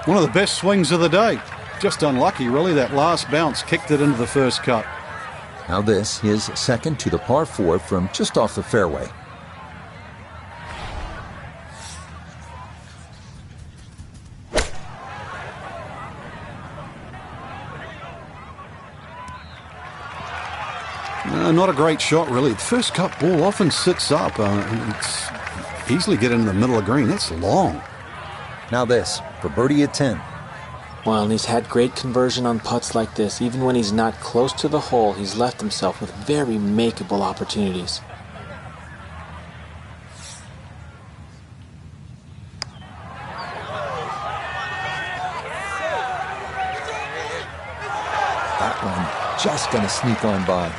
One of the best swings of the day. Just unlucky, really. That last bounce kicked it into the first cut. Now this, his second to the par 4 from just off the fairway. Not a great shot, really. The first cut ball often sits up. It's easily get into the middle of the green. That's long. Now this, for birdie at 10. Well, and he's had great conversion on putts like this. Even when he's not close to the hole, he's left himself with very makeable opportunities. That one just going to sneak on by.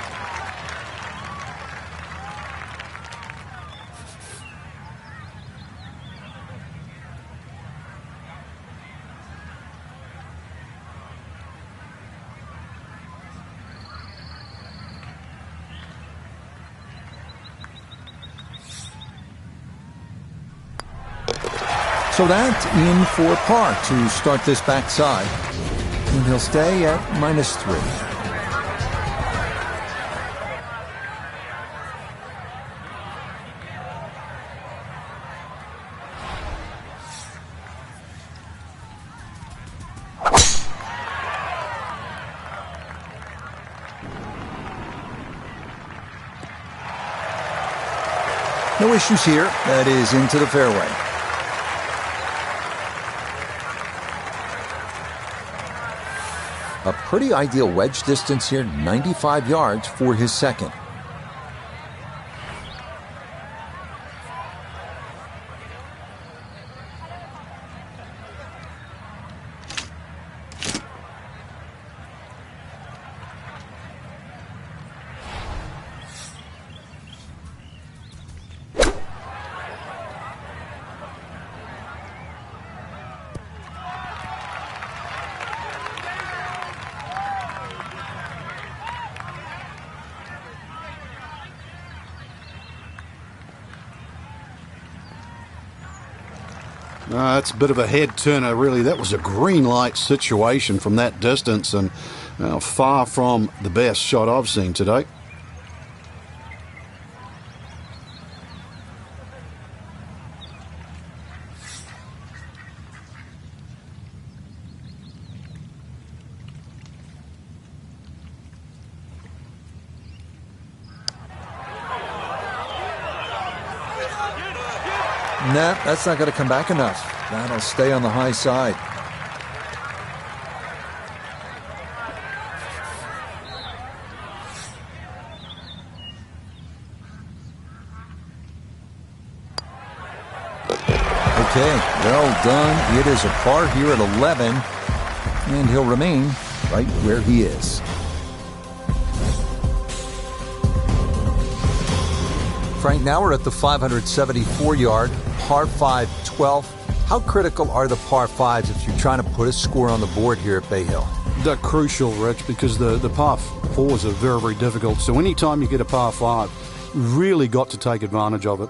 So that in for par to start this backside. And he'll stay at -3. No issues here. That is into the fairway. A pretty ideal wedge distance here, 95 yards for his second. That's a bit of a head turner, really. That was a green light situation from that distance, and far from the best shot I've seen today. Nah, that's not going to come back enough. That'll stay on the high side. Okay, well done. It is a par here at 11, and he'll remain right where he is. Frank, now we're at the 574-yard par 5 12th. How critical are the par 5s if you're trying to put a score on the board here at Bay Hill? They're crucial, Rich, because the par 4s are very, very difficult. So anytime you get a par 5, really got to take advantage of it.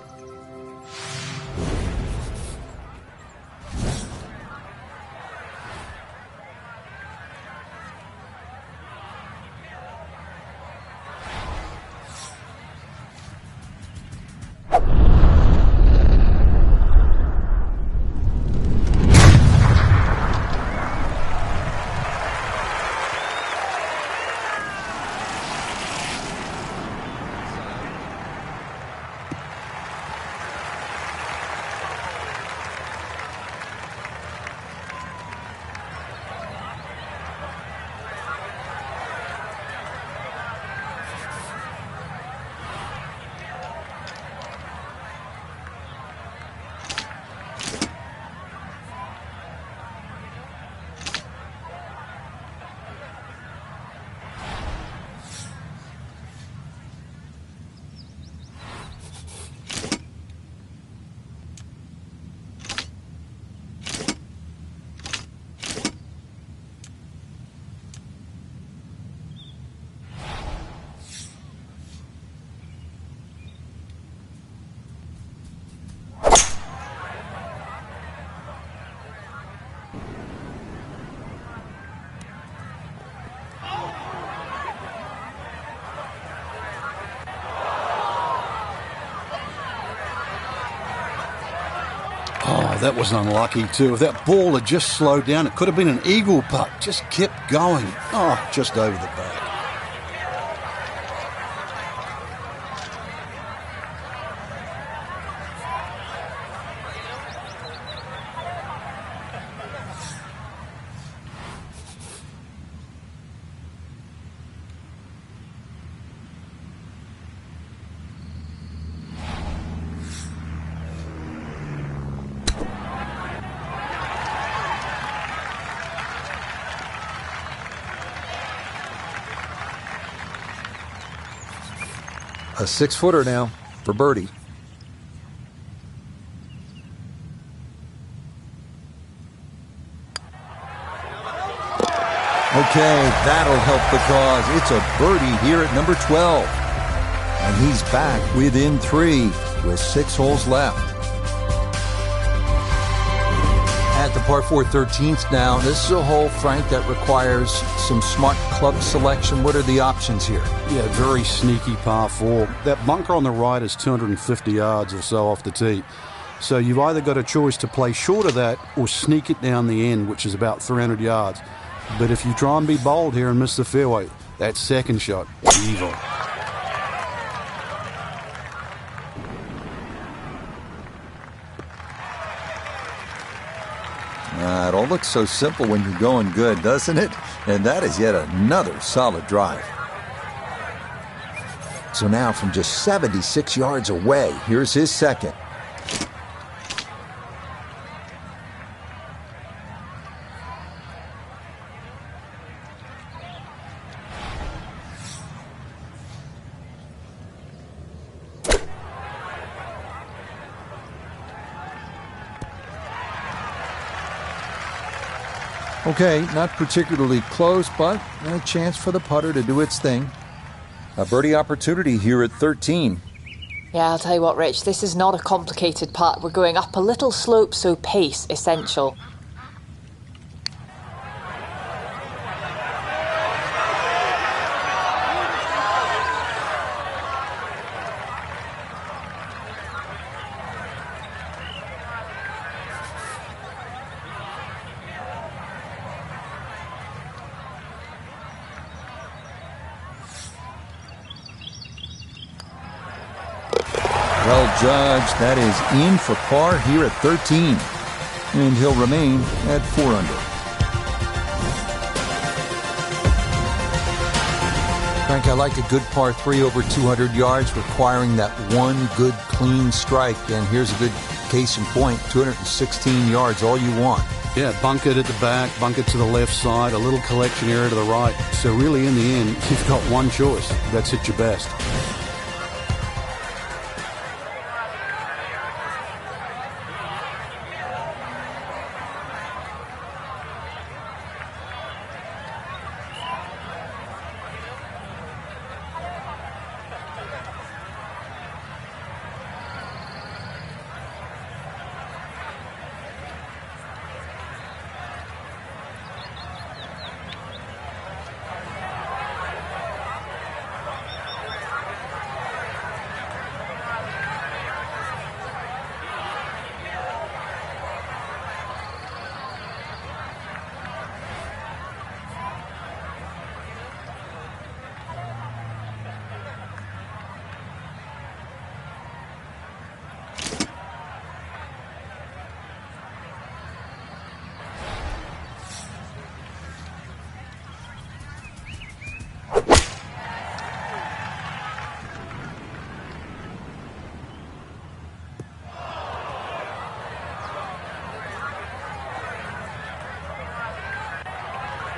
Oh, that was unlucky too. If that ball had just slowed down, it could have been an eagle putt. Just kept going. Oh, just over the back. A 6-footer now for birdie. Okay, that'll help the cause. It's a birdie here at number 12. And he's back within 3 with 6 holes left. At the par 4 13th now, this is a hole, Frank, that requires some smart club selection. What are the options here? Yeah, very sneaky par 4. That bunker on the right is 250 yards or so off the tee. So you've either got a choice to play short of that or sneak it down the end, which is about 300 yards. But if you try and be bold here and miss the fairway, that second shot, evil. It all looks so simple when you're going good, doesn't it? And that is yet another solid drive. So now from just 76 yards away, here's his second. Okay, not particularly close, but a chance for the putter to do its thing. A birdie opportunity here at 13. Yeah, I'll tell you what, Rich, this is not a complicated putt. We're going up a little slope, so pace essential. Well judged. That is in for par here at 13. And he'll remain at 4 under. Frank, I like a good par 3 over 200 yards, requiring that one good clean strike. And here's a good case in point, 216 yards, all you want. Yeah, bunkered at the back, bunkered to the left side, a little collection area to the right. So really, in the end, you've got one choice. That's at your best.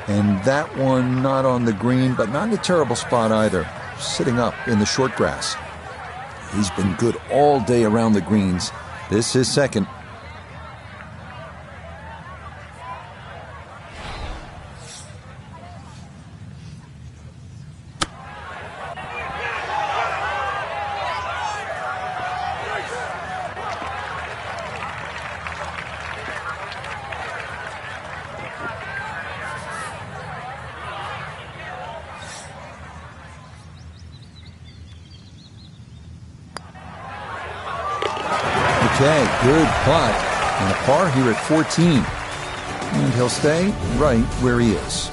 And that one not on the green, but not in a terrible spot either. Sitting up in the short grass. He's been good all day around the greens. This is second. Okay, good putt. And a par here at 14. And he'll stay right where he is.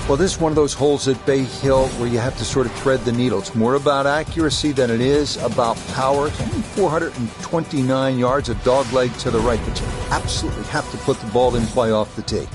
Well, this is one of those holes at Bay Hill where you have to sort of thread the needle. It's more about accuracy than it is about power. It's only 429 yards, a dog leg to the right, but you absolutely have to put the ball in play off the tee.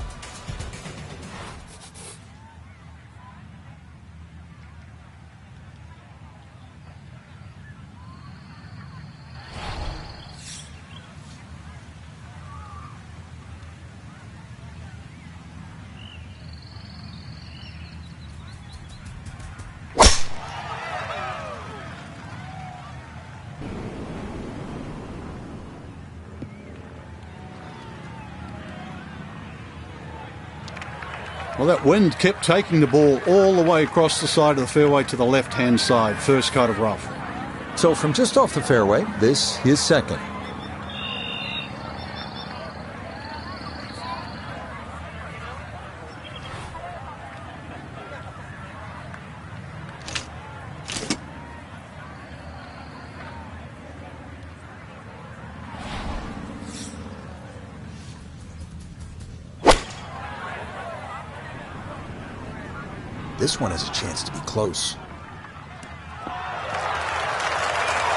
Well, that wind kept taking the ball all the way across the side of the fairway to the left-hand side, first cut of rough. So from just off the fairway, this is second. This one has a chance to be close.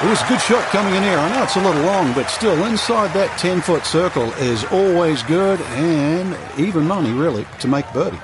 It was a good shot coming in here. I know it's a little long, but still inside that 10-foot circle is always good and even money, really, to make birdie.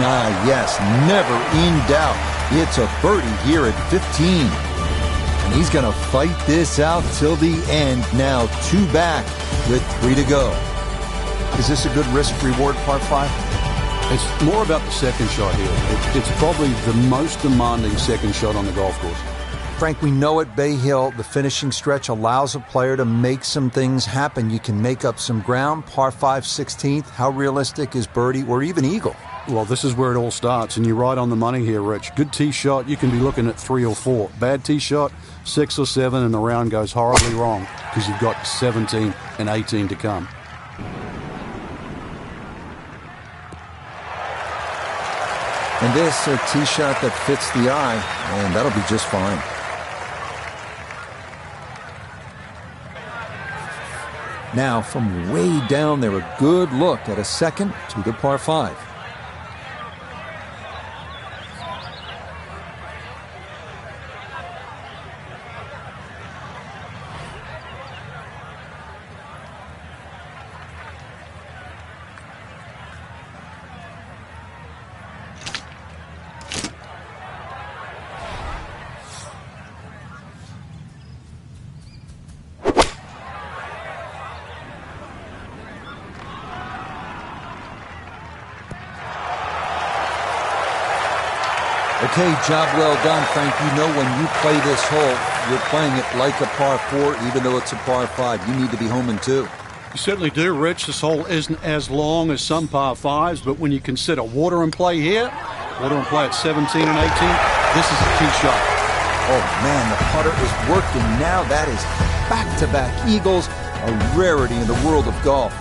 Ah, yes, never in doubt. It's a birdie here at 15. And he's going to fight this out till the end. Now 2 back with 3 to go. Is this a good risk-reward par 5? It's more about the second shot here. It's probably the most demanding second shot on the golf course. Frank, we know at Bay Hill, the finishing stretch allows a player to make some things happen. You can make up some ground. Par 5, 16th. How realistic is birdie or even eagle? Well, this is where it all starts, and you're right on the money here, Rich. Good tee shot, you can be looking at 3 or 4. Bad tee shot, 6 or 7, and the round goes horribly wrong because you've got 17 and 18 to come. And this, a tee shot that fits the eye, and that'll be just fine. Now, from way down there, a good look at a second to the par 5. Okay, job well done, Frank. You know when you play this hole, you're playing it like a par 4, even though it's a par 5. You need to be home in 2. You certainly do, Rich. This hole isn't as long as some par 5s, but when you consider water and play here, water and play at 17 and 18, this is a key shot. Oh, man, the putter is working now. That is back-to-back eagles, a rarity in the world of golf.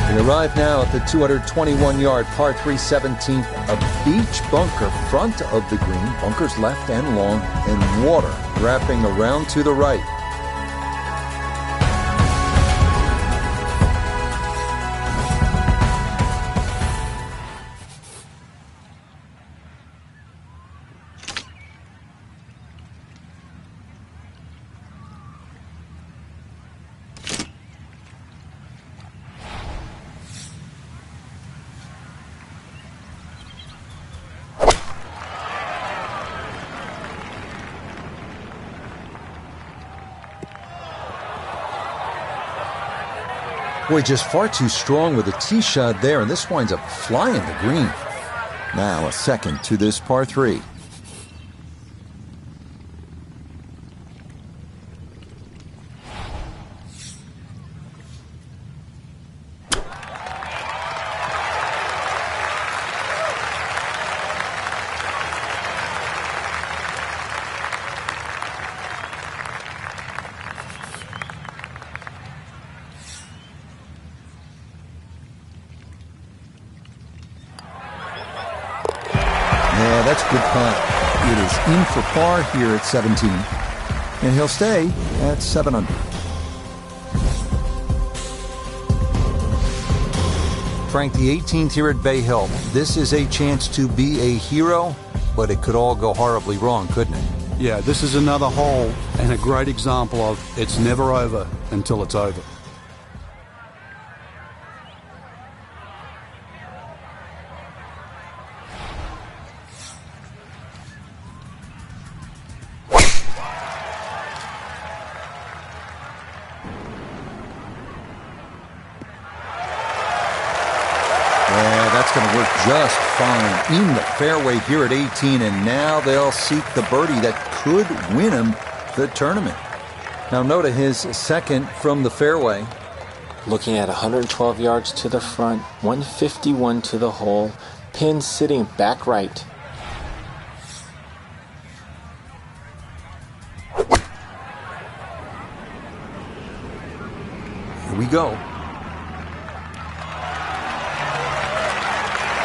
We arrive now at the 221-yard par 3 17th, a beach bunker front of the green, bunkers left and long, and water wrapping around to the right. Boy, just far too strong with a tee shot there, and this winds up flying the green. Now a second to this par 3. Yeah, that's good putt. It is in for par here at 17. And he'll stay at 7 under. Frank, the 18th here at Bay Hill. This is a chance to be a hero, but it could all go horribly wrong, couldn't it? Yeah, this is another hole and a great example of it's never over until it's over. That's going to work just fine in the fairway here at 18, and now they'll seek the birdie that could win him the tournament. Now note his second from the fairway. Looking at 112 yards to the front, 151 to the hole, pin sitting back right. Here we go.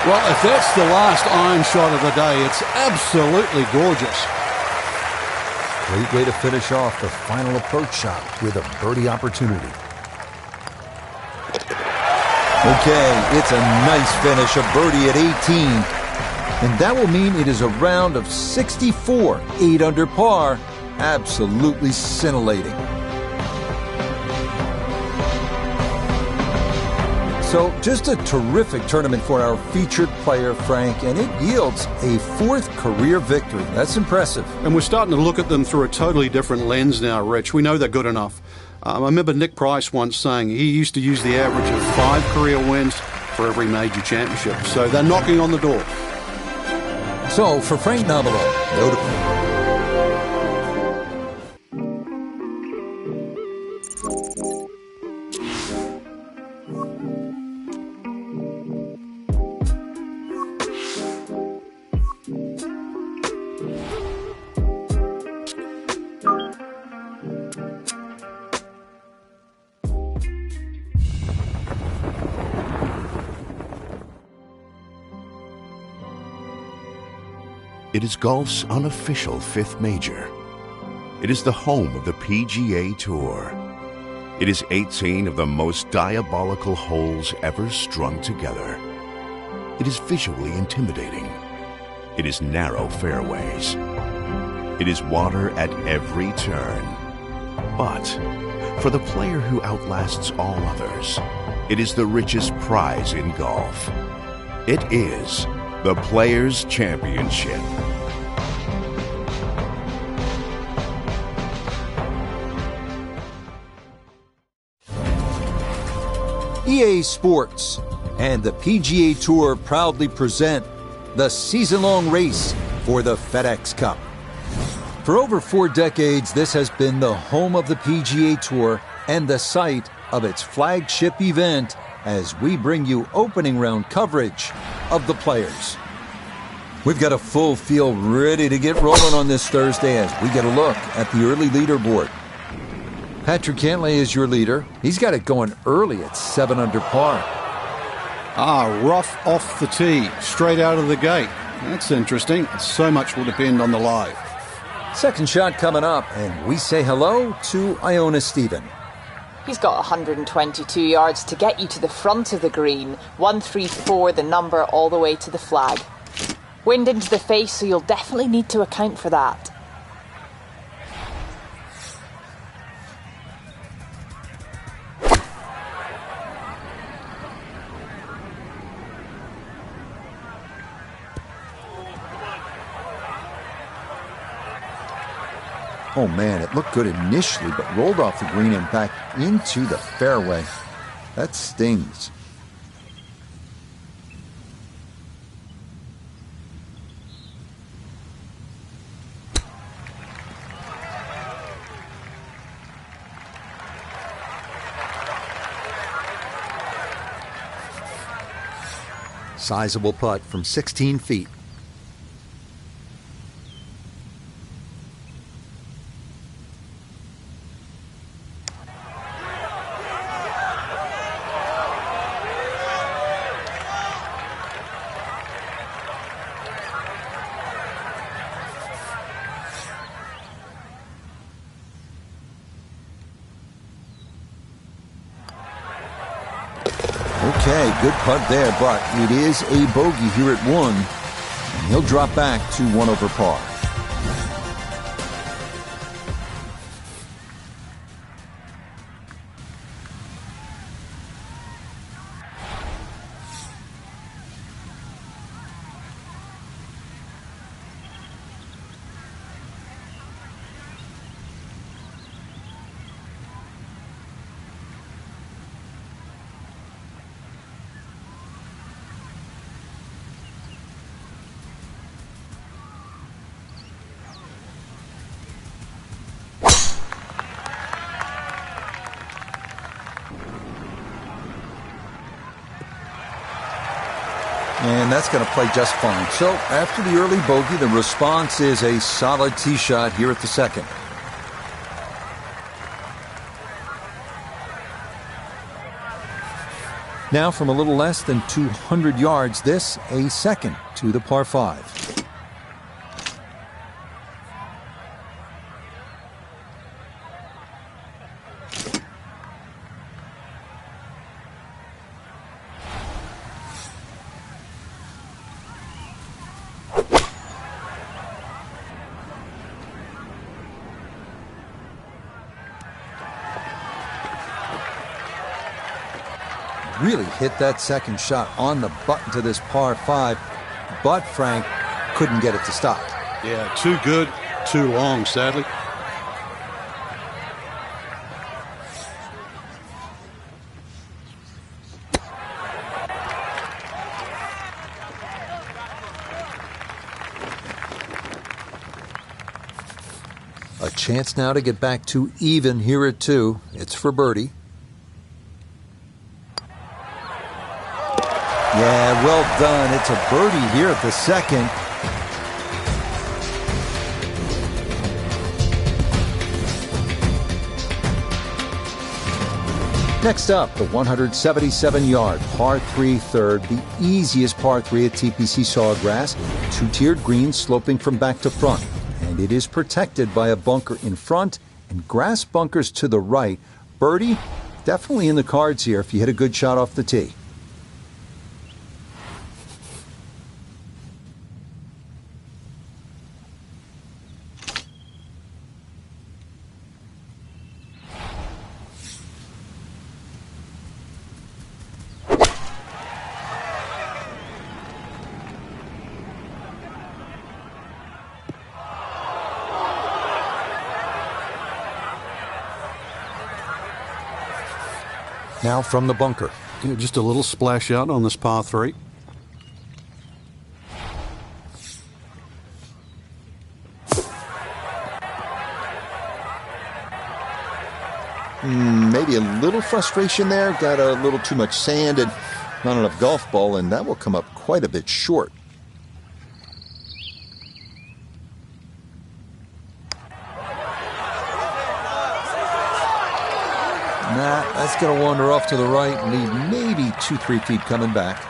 Well, if that's the last iron shot of the day, it's absolutely gorgeous. Great way to finish off the final approach shot with a birdie opportunity. Okay, it's a nice finish, a birdie at 18. And that will mean it is a round of 64, 8 under par. Absolutely scintillating. So just a terrific tournament for our featured player, Frank, and it yields a 4th career victory. That's impressive. And we're starting to look at them through a totally different lens now, Rich. We know they're good enough. I remember Nick Price once saying he used to use the average of 5 career wins for every major championship. So they're knocking on the door. So for Frank Nobilo, Toyota. It is golf's unofficial fifth major. It is the home of the PGA Tour. It is 18 of the most diabolical holes ever strung together. It is visually intimidating. It is narrow fairways. It is water at every turn. But for the player who outlasts all others, it is the richest prize in golf. It is the Players' Championship. EA Sports and the PGA Tour proudly present the season-long race for the FedEx Cup. For over 4 decades, this has been the home of the PGA Tour and the site of its flagship event as we bring you opening round coverage of the Players. We've got a full field ready to get rolling on this Thursday as we get a look at the early leaderboard. Patrick Cantlay is your leader. He's got it going early at 7 under par. Rough off the tee, straight out of the gate. That's interesting. So much will depend on the lie. Second shot coming up, and we say hello to Iona Stephen. He's got 122 yards to get you to the front of the green. 134 the number all the way to the flag. Wind into the face, so you'll definitely need to account for that. Oh man, it looked good initially, but rolled off the green and back into the fairway. That stings. Sizable putt from 16 feet. Okay, good putt there, but it is a bogey here at 1, and he'll drop back to 1 over par. And that's going to play just fine. So after the early bogey, the response is a solid tee shot here at the second. Now from a little less than 200 yards, this a second to the par 5. Really hit that second shot on the button to this par 5, but Frank couldn't get it to stop. Yeah, too good, too long, sadly. chance now to get back to even here at 2. It's for birdie. Yeah, well done. It's a birdie here at the second. Next up, the 177-yard par 3 third, the easiest par 3 at TPC Sawgrass. 2-tiered greens sloping from back to front. And it is protected by a bunker in front and grass bunkers to the right. Birdie, definitely in the cards here if you hit a good shot off the tee. Now from the bunker. Yeah, just a little splash out on this par 3. Maybe a little frustration there. Got a little too much sand and not enough golf ball, and that will come up quite a bit short. Nah, that's going to wander off to the right and leave maybe 2-3 feet coming back.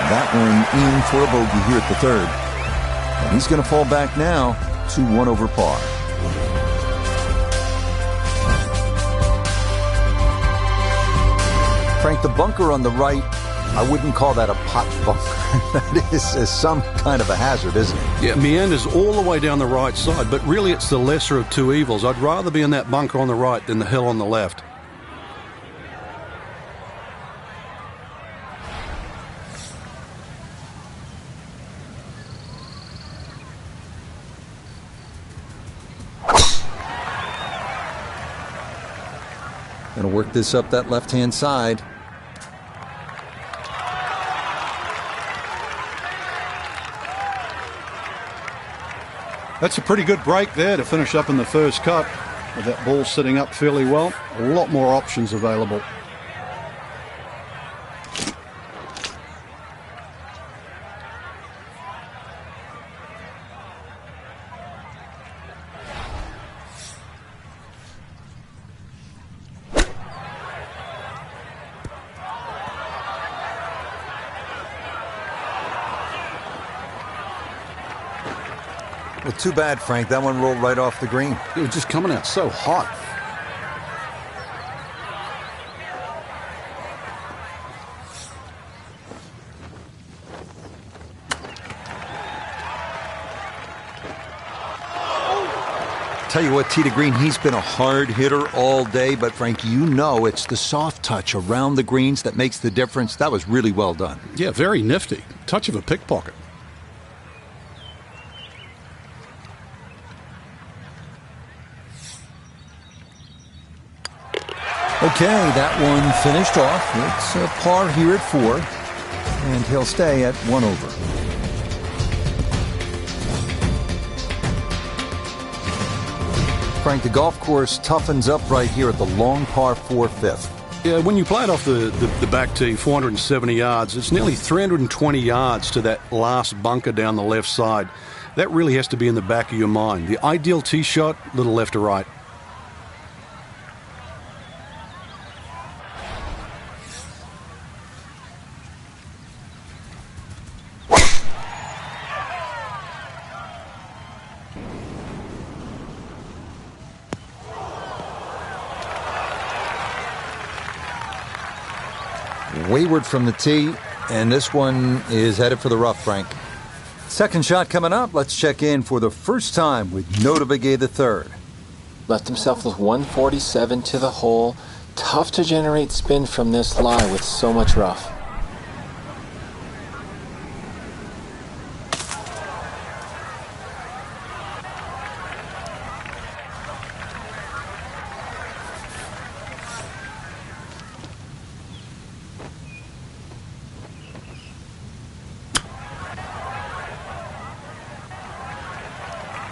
That one in for a bogey here at the third. And he's going to fall back now to 1 over par. Frank, the bunker on the right, I wouldn't call that a pot bunker. That is some kind of a hazard, isn't it? Yeah, meanders all the way down the right side, but really it's the lesser of two evils. I'd rather be in that bunker on the right than the hill on the left. Going to work this up that left-hand side. That's a pretty good break there to finish up in the first cut. With that ball sitting up fairly well, a lot more options available. Well, too bad, Frank. That one rolled right off the green. It was just coming out so hot. Tell you what, tee to green, he's been a hard hitter all day, but Frank, you know it's the soft touch around the greens that makes the difference. That was really well done. Yeah, very nifty. Touch of a pickpocket. Okay, that one finished off. It's a par here at 4, and he'll stay at 1 over. Frank, the golf course toughens up right here at the long par 4 fifth. Yeah, when you play it off the back tee, 470 yards, it's nearly 320 yards to that last bunker down the left side. That really has to be in the back of your mind. The ideal tee shot, little left to right. Wayward from the tee, and this one is headed for the rough, Frank. Second shot coming up. Let's check in for the first time with Notavigay III. Left himself with 147 to the hole. Tough to generate spin from this lie with so much rough.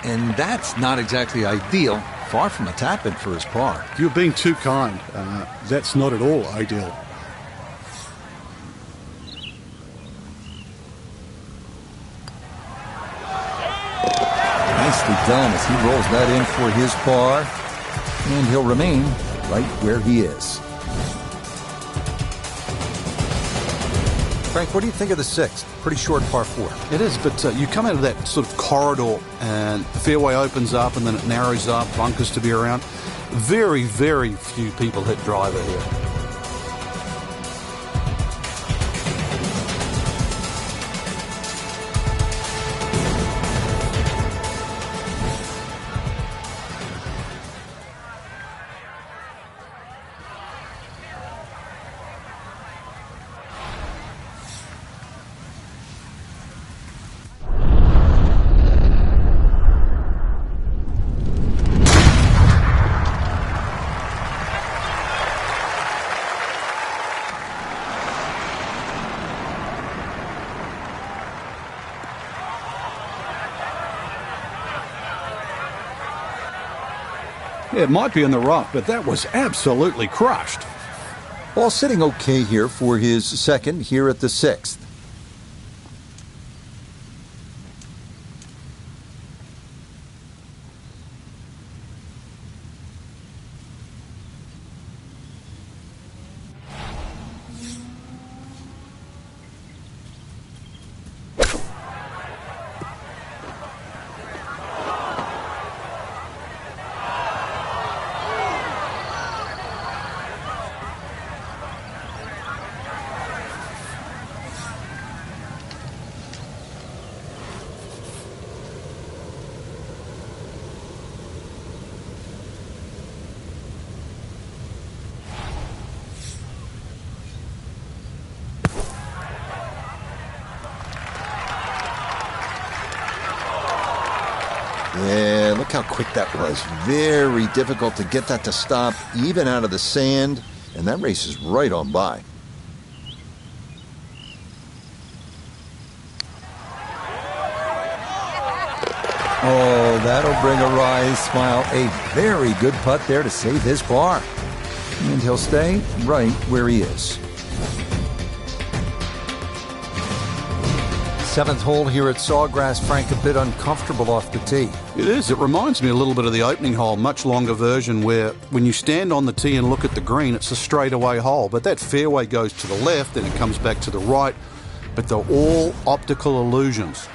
And that's not exactly ideal. Far from a tap-in for his par. You're being too kind. That's not at all ideal. Nicely done as he rolls that in for his par. And he'll remain right where he is. Frank, what do you think of the sixth? Pretty short par 4. It is, but you come out of that sort of corridor and the fairway opens up and then it narrows up, bunkers to be around. Very, very few people hit driver here. It might be in the rough, but that was absolutely crushed. Ball sitting okay here for his second here at the sixth. Yeah, look how quick that was. Very difficult to get that to stop, even out of the sand, and that race is right on by. Oh, that'll bring a wry smile. A very good putt there to save his par. And he'll stay right where he is. Seventh hole here at Sawgrass, Frank, a bit uncomfortable off the tee. It is. It reminds me a little bit of the opening hole, much longer version, where when you stand on the tee and look at the green, it's a straightaway hole. But that fairway goes to the left and it comes back to the right. But they're all optical illusions.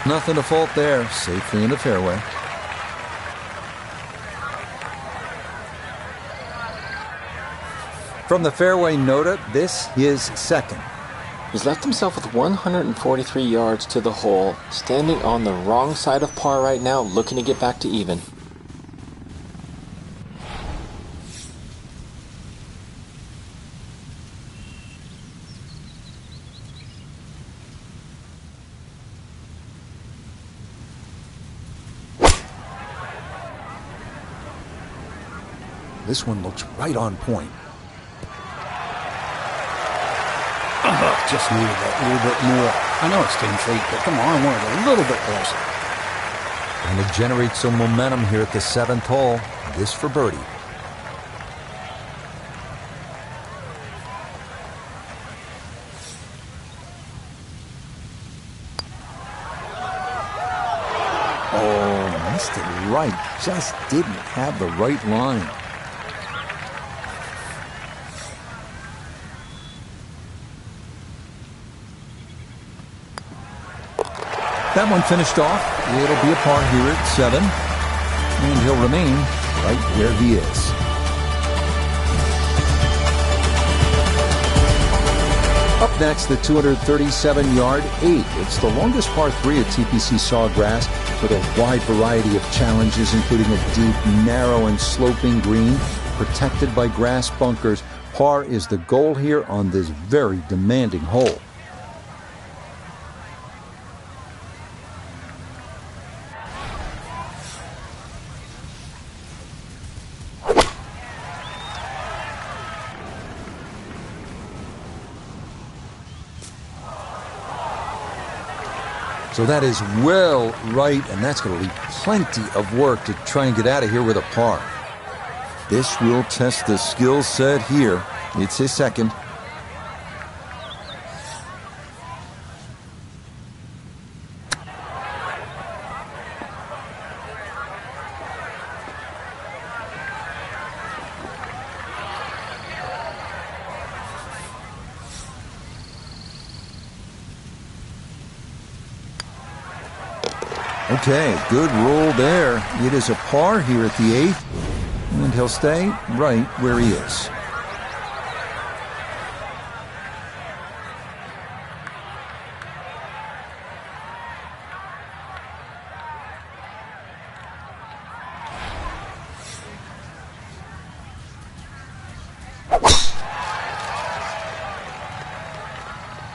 Nothing to fault there. Safely in the fairway. From the fairway, Nota, this is second. He's left himself with 143 yards to the hole, standing on the wrong side of par right now, looking to get back to even. This one looks right on point. Oh, just needed that little bit more. I know it's 10 feet, but come on, I want it a little bit closer. And to generate some momentum here at the 7th hole, this for birdie. Oh, missed it right. Just didn't have the right line. That one finished off. It'll be a par here at 7. And he'll remain right where he is. Up next, the 237-yard 8. It's the longest par 3 at TPC Sawgrass with a wide variety of challenges, including a deep, narrow, and sloping green protected by grass bunkers. Par is the goal here on this very demanding hole. So that is well right, and that's going to leave plenty of work to try and get out of here with a par. This will test the skill set here. It's his second. Okay, good roll there. It is a par here at the 8th, and he'll stay right where he is.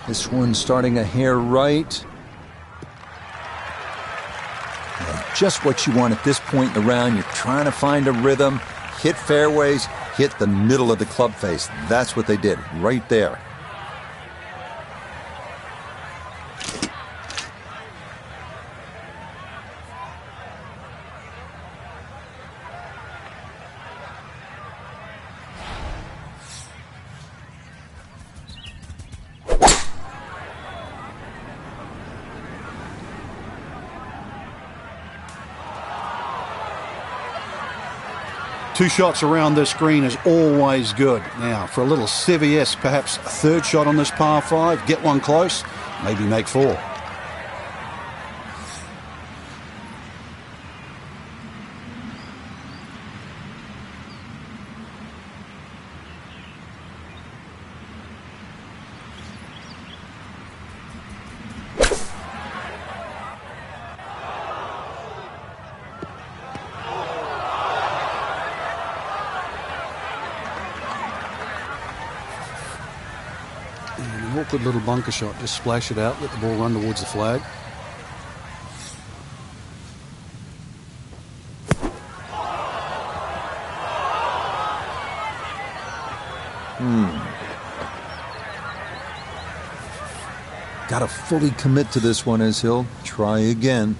This one starting a hair right. Just what you want at this point in the round. You're trying to find a rhythm, hit fairways, hit the middle of the club face. That's what they did right there. Two shots around this green is always good. Now, for a little CVS, perhaps a third shot on this par 5, get one close, maybe make 4. An awkward little bunker shot, just splash it out, let the ball run towards the flag. Got to fully commit to this one as he'll try again.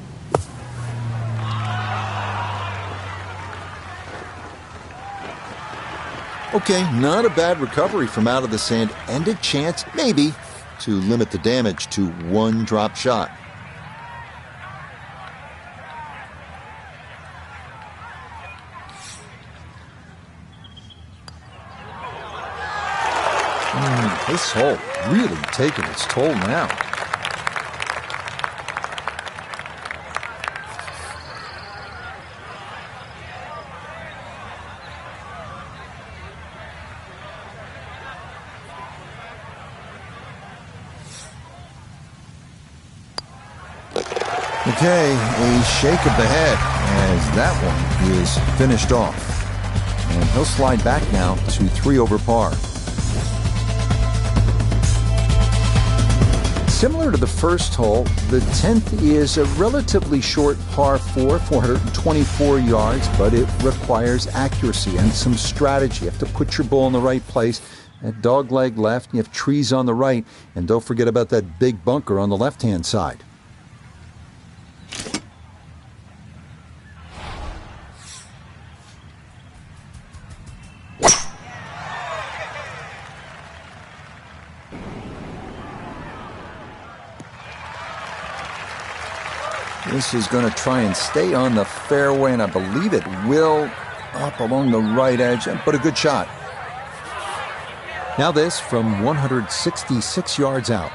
Okay, not a bad recovery from out of the sand, and a chance, maybe, to limit the damage to one drop shot. This hole really taking its toll now. Okay, a shake of the head as that one is finished off. And he'll slide back now to 3 over par. Similar to the first hole, the 10th is a relatively short par 4, 424 yards, but it requires accuracy and some strategy. You have to put your ball in the right place. That dog leg left, you have trees on the right, and don't forget about that big bunker on the left-hand side. This is going to try and stay on the fairway, and I believe it will, up along the right edge, but a good shot. Now this from 166 yards out.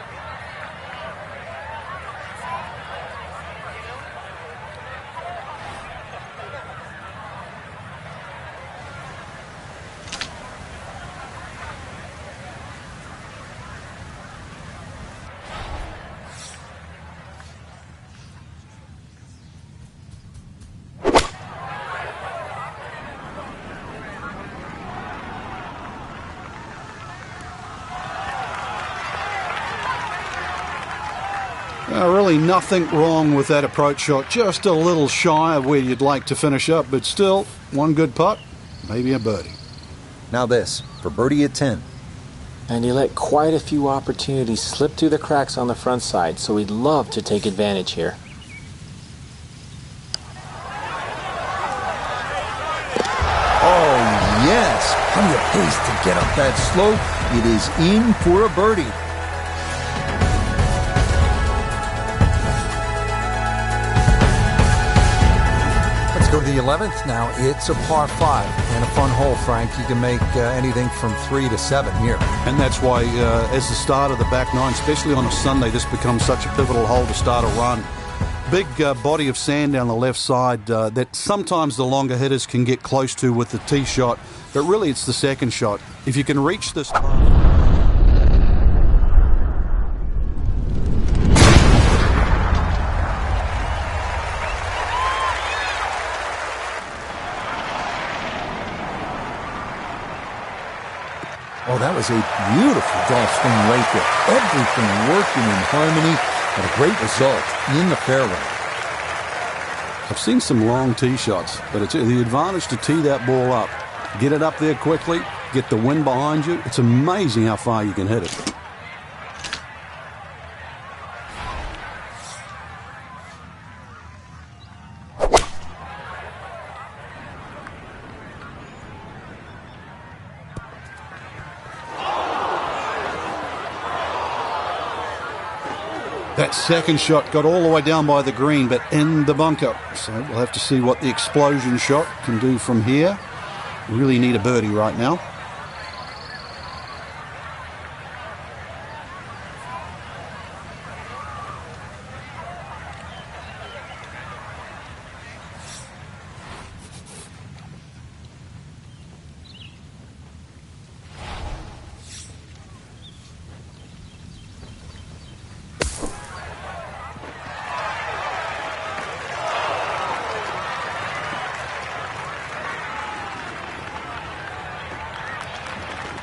Really nothing wrong with that approach shot. Just a little shy of where you'd like to finish up, but still, one good putt, maybe a birdie. Now this, for birdie at 10. And he let quite a few opportunities slip through the cracks on the front side, so he'd love to take advantage here. Oh, yes. Plenty of pace to get up that slope. It is in for a birdie. Go to the 11th now. It's a par 5 and a fun hole, Frank. You can make anything from 3 to 7 here. And that's why, as the start of the back nine, especially on a Sunday, this becomes such a pivotal hole to start a run. Big body of sand down the left side that sometimes the longer hitters can get close to with the tee shot, but really it's the second shot. If you can reach this... Oh, that was a beautiful golf swing right there. Everything working in harmony and a great result in the fairway. I've seen some long tee shots, but it's the advantage to tee that ball up. Get it up there quickly, get the wind behind you. It's amazing how far you can hit it. That second shot got all the way down by the green, but in the bunker. So we'll have to see what the explosion shot can do from here. We really need a birdie right now.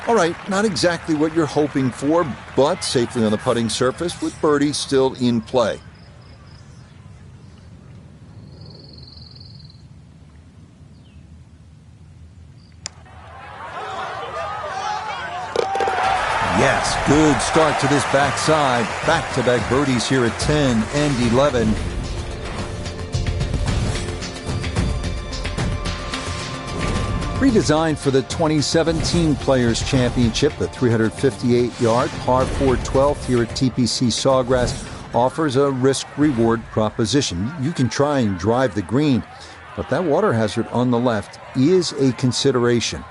All right, not exactly what you're hoping for, but safely on the putting surface with birdie still in play. Yes, good start to this backside. Back-to-back birdies here at 10 and 11. Redesigned for the 2017 Players Championship, the 358-yard par 4 12th here at TPC Sawgrass offers a risk-reward proposition. You can try and drive the green, but that water hazard on the left is a consideration.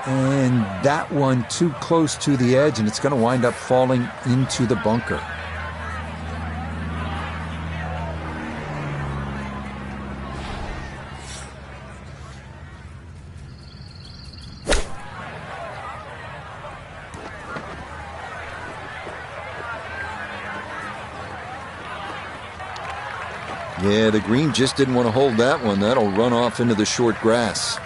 And that one too close to the edge, and it's going to wind up falling into the bunker. Yeah, the green just didn't want to hold that one. That'll run off into the short grass.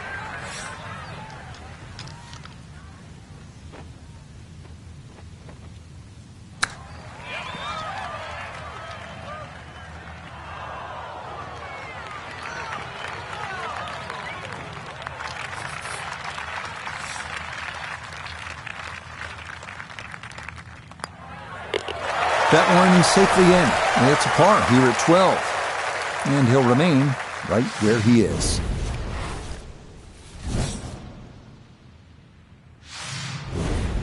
That one safely in. It's a par here at 12. And he'll remain right where he is.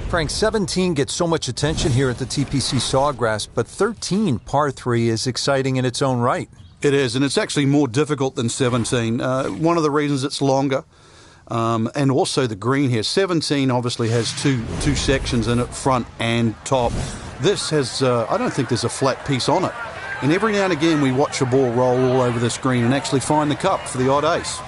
Frank, 17 gets so much attention here at the TPC Sawgrass, but 13, par 3, is exciting in its own right. It is, and it's actually more difficult than 17. One of the reasons it's longer, and also the green here. 17 obviously has two sections in it, front and top. This has, I don't think there's a flat piece on it. And every now and again we watch a ball roll all over this green and actually find the cup for the odd ace.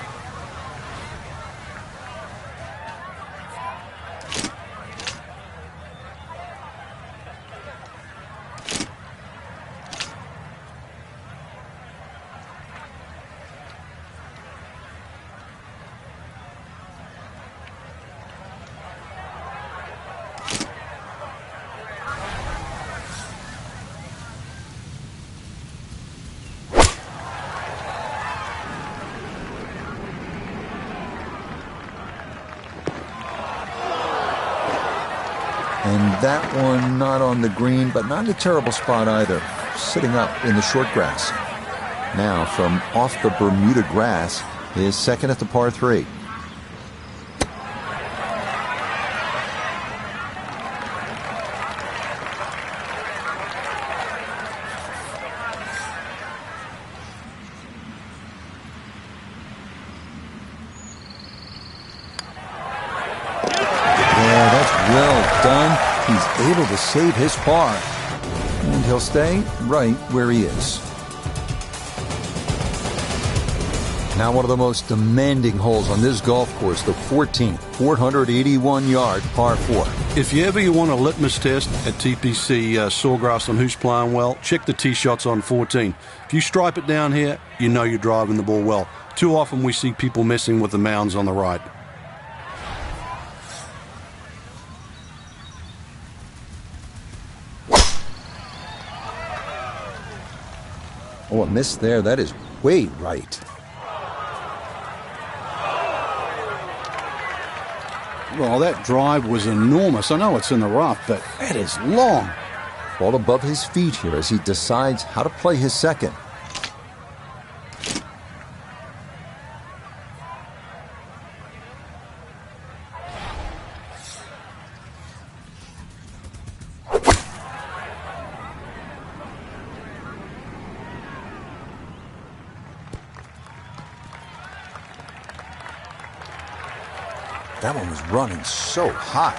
And that one not on the green, but not in a terrible spot either. Sitting up in the short grass. Now from off the Bermuda grass is second at the par 3. Yeah, that's well done. He's able to save his par. And he'll stay right where he is. Now one of the most demanding holes on this golf course, the 14th, 481-yard par 4. If you ever want a litmus test at TPC Sawgrass on who's playing well, check the tee shots on 14. If you stripe it down here, you know you're driving the ball well. Too often we see people messing with the mounds on the right. Oh, a miss there. That is way right. Well, that drive was enormous. I know it's in the rough, but that is long. Ball above his feet here as he decides how to play his second. That one was running so high.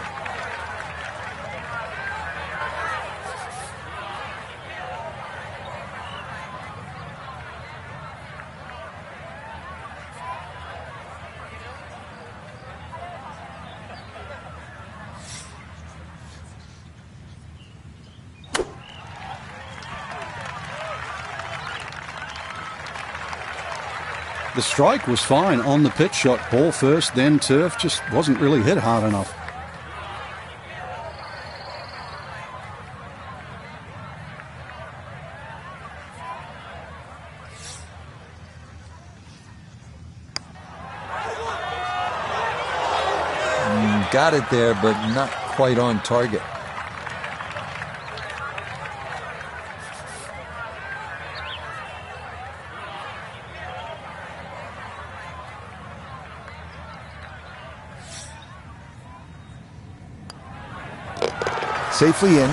The strike was fine on the pitch shot. Ball first, then turf. Just wasn't really hit hard enough. Got it there, but not quite on target. Safely in.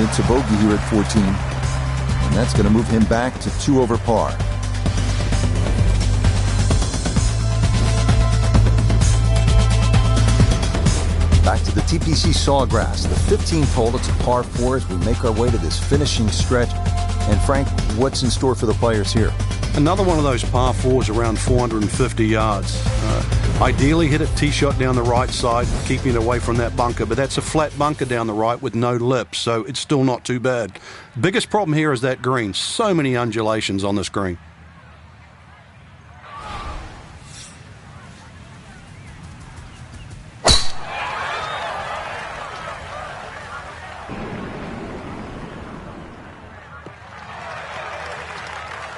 It's a bogey here at 14. And that's going to move him back to 2 over par. Back to the TPC Sawgrass, the 15th hole. It's a par 4 as we make our way to this finishing stretch. And Frank, what's in store for the players here? Another one of those par 4s around 450 yards. Ideally hit a tee shot down the right side, keeping it away from that bunker, but that's a flat bunker down the right with no lip, so it's still not too bad. Biggest problem here is that green. So many undulations on this green.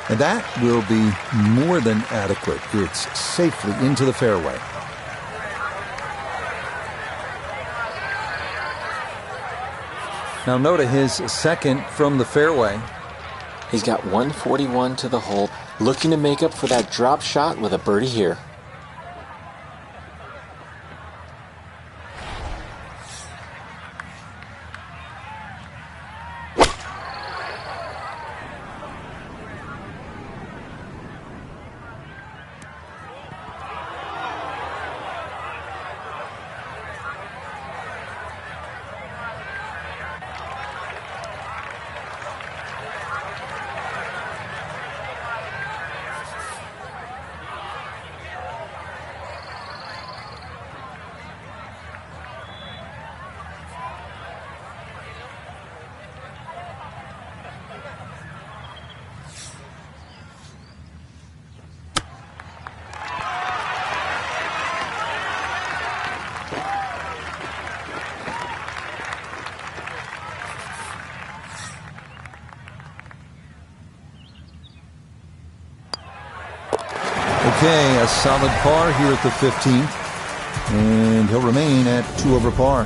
And that will be more than adequate. It's safely into the fairway. Now Noda, his second from the fairway. He's got 141 to the hole, looking to make up for that drop shot with a birdie here. Okay, a solid par here at the 15th, and he'll remain at 2 over par.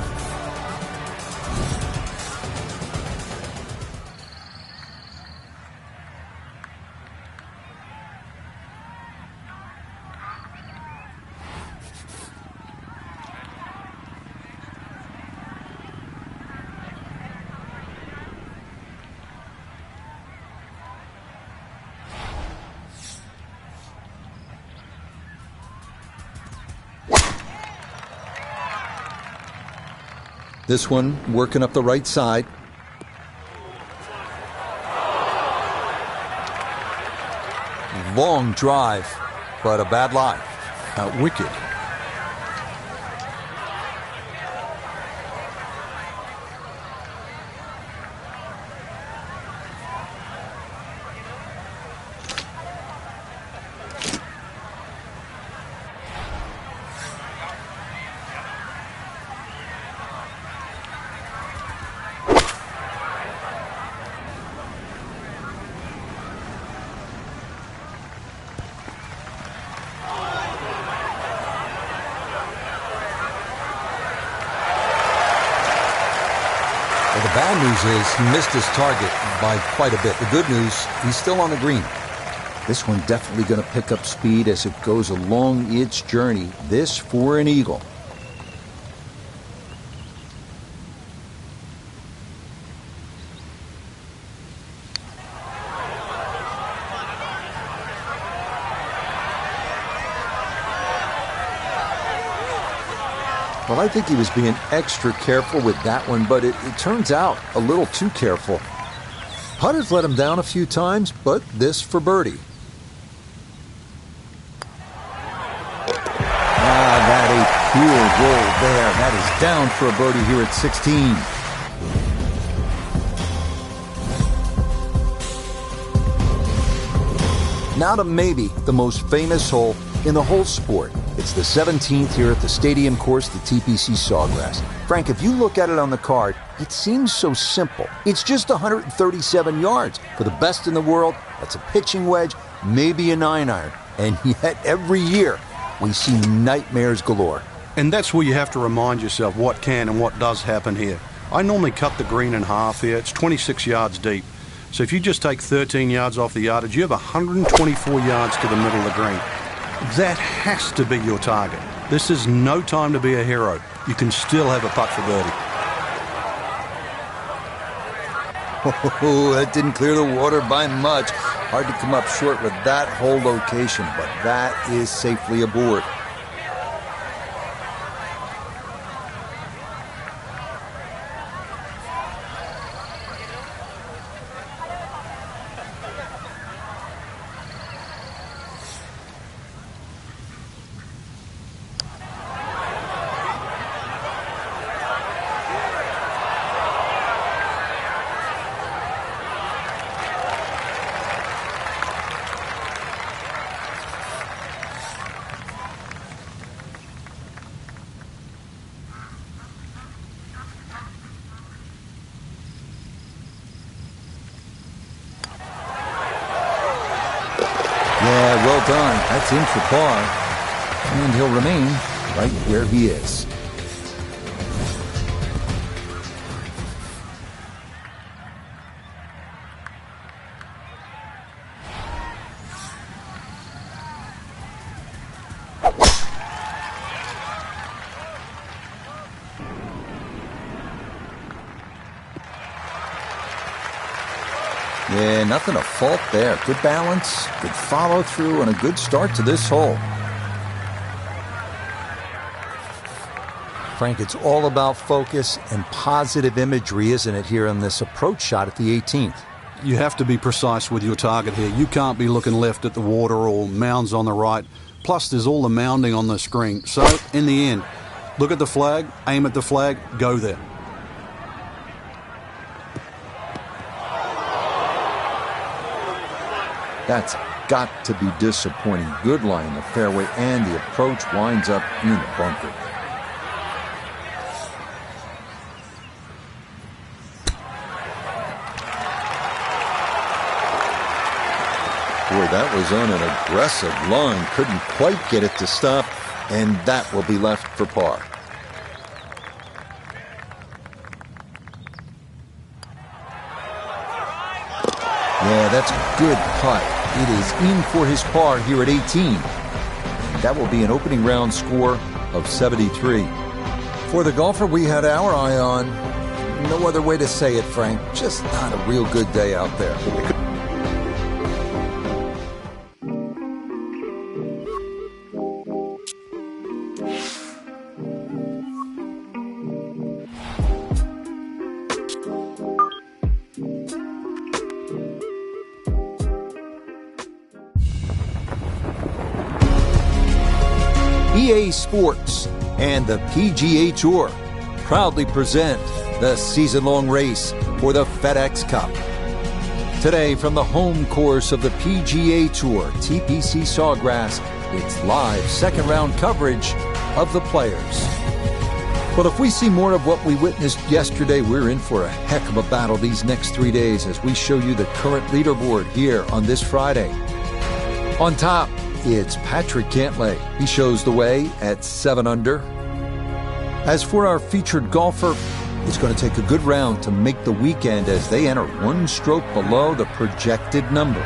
This one working up the right side. Long drive, but a bad lie. Out wicked. Well, the bad news is he missed his target by quite a bit. The good news, he's still on the green. This one definitely going to pick up speed as it goes along its journey. This for an eagle. Well, I think he was being extra careful with that one, but it turns out a little too careful. Putter's let him down a few times, but this for birdie. That a pure roll there. That is down for a birdie here at 16. Now to maybe the most famous hole in the whole sport. It's the 17th here at the stadium course, the TPC Sawgrass. Frank, if you look at it on the card, it seems so simple. It's just 137 yards. For the best in the world, that's a pitching wedge, maybe a 9-iron. And yet every year, we see nightmares galore. And that's where you have to remind yourself what can and what does happen here. I normally cut the green in half here. It's 26 yards deep. So if you just take 13 yards off the yardage, you have 124 yards to the middle of the green. That has to be your target. This is no time to be a hero. You can still have a putt for birdie. Oh, that didn't clear the water by much. Hard to come up short with that whole location, but that is safely aboard. well done. That's in for par. And he'll remain right where he is. Yeah, nothing to fault there. Good balance, good follow through, and a good start to this hole. Frank, it's all about focus and positive imagery, isn't it, here on this approach shot at the 18th? You have to be precise with your target here. You can't be looking left at the water or mounds on the right. Plus, there's all the mounding on the screen. So, in the end, look at the flag, aim at the flag, go there. That's got to be disappointing. Good lie in the fairway, and the approach winds up in the bunker. Boy, that was on an aggressive line. Couldn't quite get it to stop, and that will be left for par. Yeah, that's a good putt. It is in for his par here at 18. That will be an opening round score of 73. For the golfer we had our eye on, no other way to say it, Frank, just not a real good day out there. EA Sports and the PGA Tour proudly present the season-long race for the FedEx Cup. Today, from the home course of the PGA Tour, TPC Sawgrass, it's live second-round coverage of the Players. Well, if we see more of what we witnessed yesterday, we're in for a heck of a battle these next 3 days as we show you the current leaderboard here on this Friday. On top, it's Patrick Cantlay. He shows the way at 7 under. As for our featured golfer, it's going to take a good round to make the weekend as they enter one stroke below the projected number.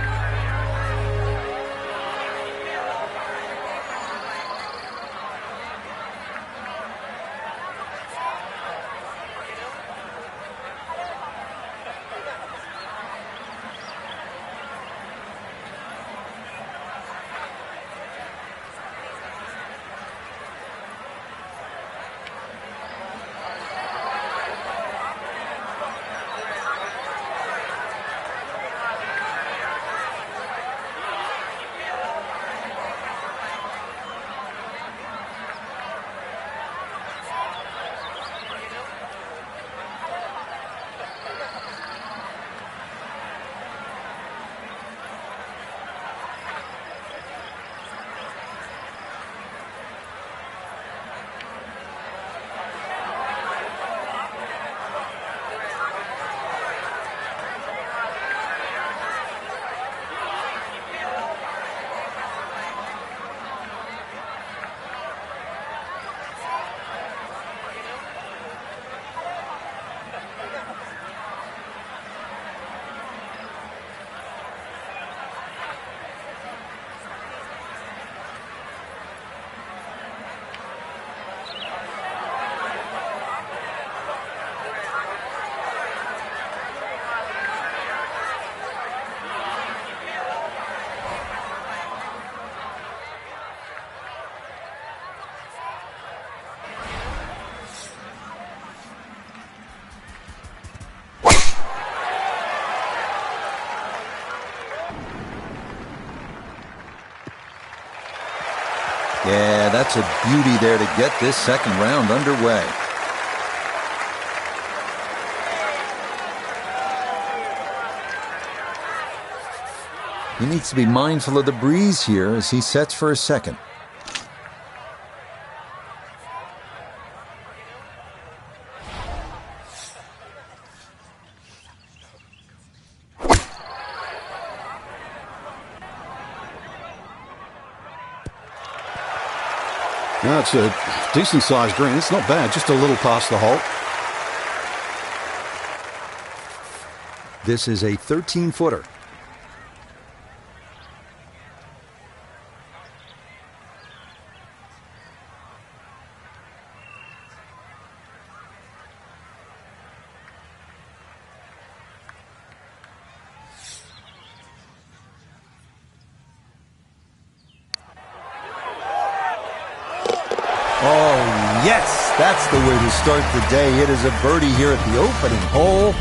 Yeah, that's a beauty there to get this second round underway. He needs to be mindful of the breeze here as he sets for a second. No, it's a decent-sized green. It's not bad, just a little past the hole. This is a 13-footer. Oh, yes, that's the way to start the day. It is a birdie here at the opening hole.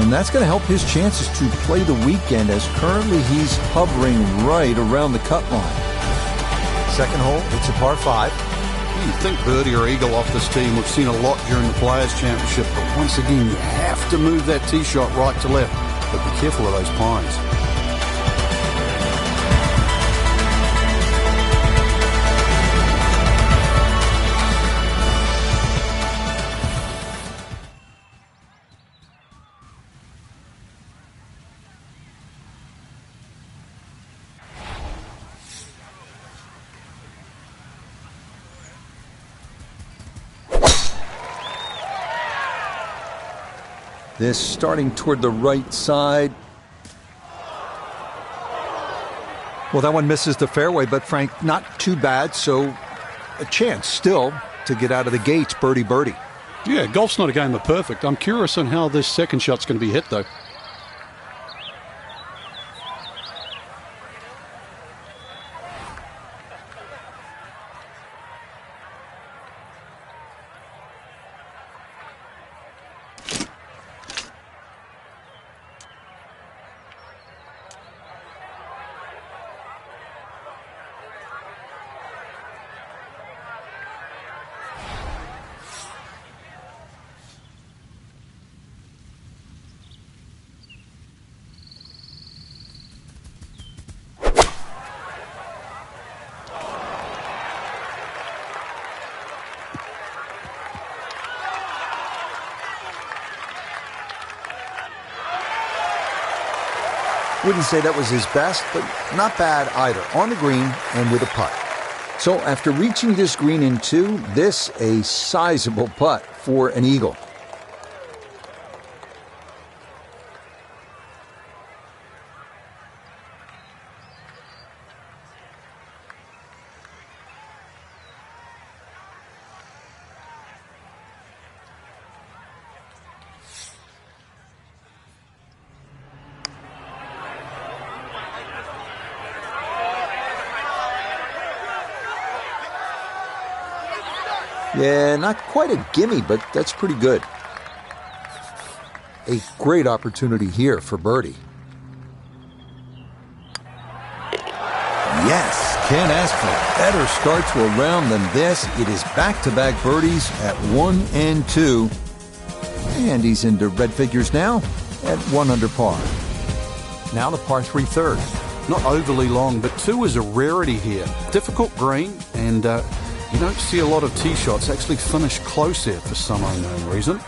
And that's going to help his chances to play the weekend, as currently he's hovering right around the cut line. Second hole, it's a par 5. You think birdie or eagle off this team. We've seen a lot during the Players' Championship, but once again, you have to move that tee shot right to left. But be careful of those pines. This starting toward the right side. Well, that one misses the fairway, but Frank, not too bad. So a chance still to get out of the gates, birdie. Yeah, golf's not a game of perfect. I'm curious on how this second shot's going to be hit, though. Wouldn't say that was his best, but not bad either. On the green and with a putt. So after reaching this green in 2, this a sizable putt for an eagle. Yeah, not quite a gimme, but that's pretty good. A great opportunity here for birdie. Yes, can't ask for a better start to a round than this. It is back-to-back birdies at 1 and 2. And he's into red figures now at 1 under par. Now the par 3 third. Not overly long, but 2 is a rarity here. Difficult green, and you don't see a lot of tee shots actually finish close here for some unknown reason.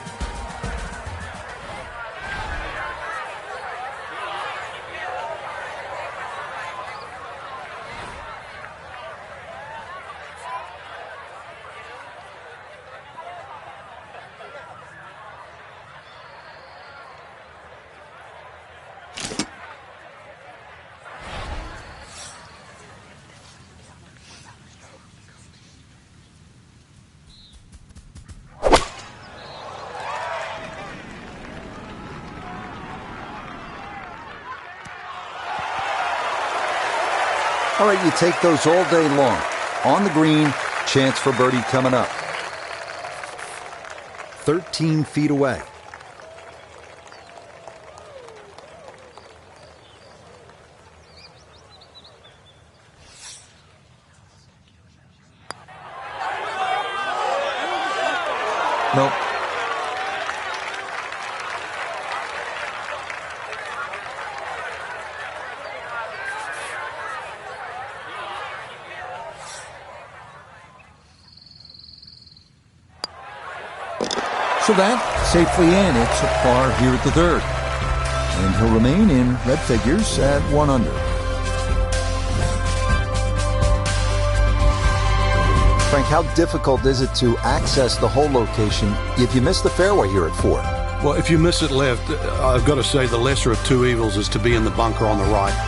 All right, you take those all day long. On the green, chance for birdie coming up. 13 feet away. Nope. So that, safely in, it's a par here at the third. And he'll remain in red figures at 1 under. Frank, how difficult is it to access the hole location if you miss the fairway here at 4? Well, if you miss it left, I've got to say the lesser of two evils is to be in the bunker on the right.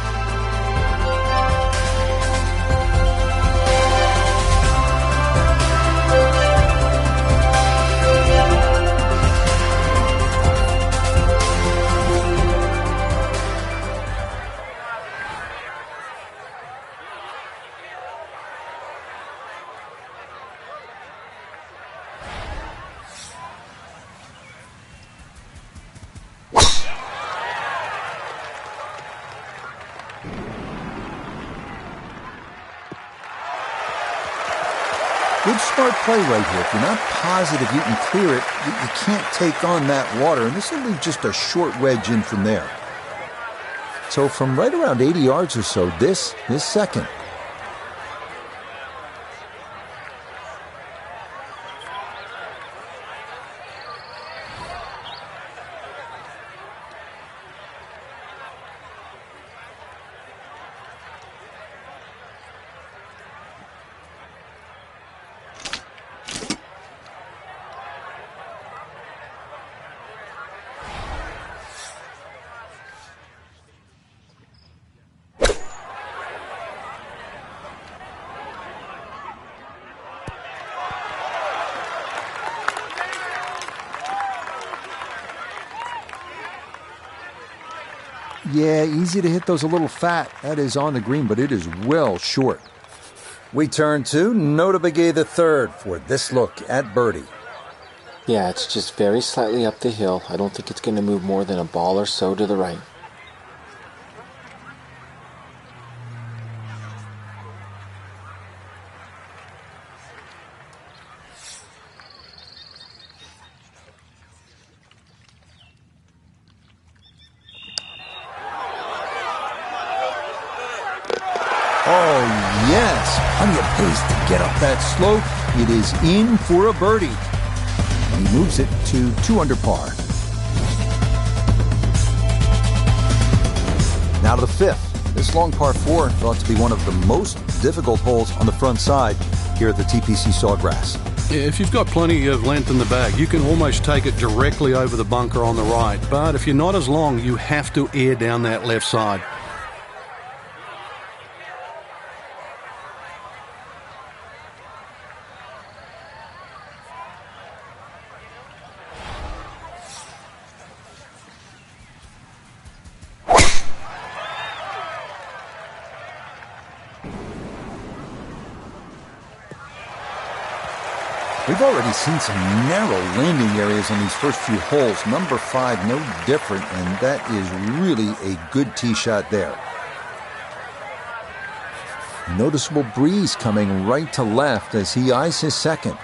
Good smart play right here. If you're not positive you can clear it, you can't take on that water, and this will leave just a short wedge in from there. So from right around 80 yards or so, this is second. Yeah, easy to hit those a little fat. That is on the green, but it is well short. We turn to Notabegay III for this look at birdie. Yeah, it's just very slightly up the hill. I don't think it's going to move more than a ball or so to the right. Oh, yes. Plenty of pace to get up that slope. It is in for a birdie. And he moves it to 2 under par. Now to the 5th. This long par 4 thought to be one of the most difficult holes on the front side here at the TPC Sawgrass. If you've got plenty of length in the bag, you can almost take it directly over the bunker on the right. But if you're not as long, you have to air down that left side. We've already seen some narrow landing areas on these first few holes. Number 5, no different, and that is really a good tee shot there. Noticeable breeze coming right to left as he eyes his second.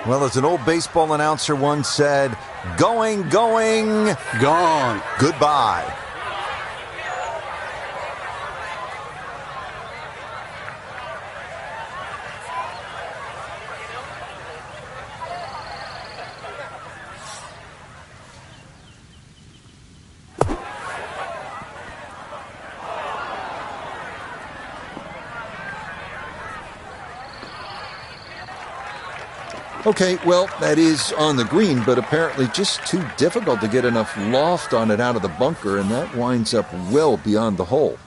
Well, as an old baseball announcer once said, going, going, Gone. goodbye. Okay, well, that is on the green, but apparently just too difficult to get enough loft on it out of the bunker, and that winds up well beyond the hole.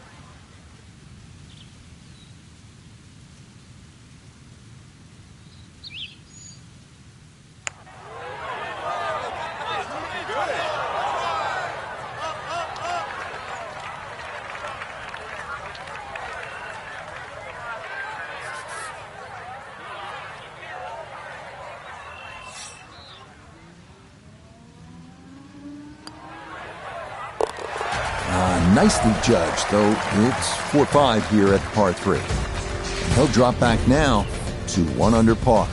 Nicely judged, though it's 4-5 here at par 3. And he'll drop back now to 1 under par.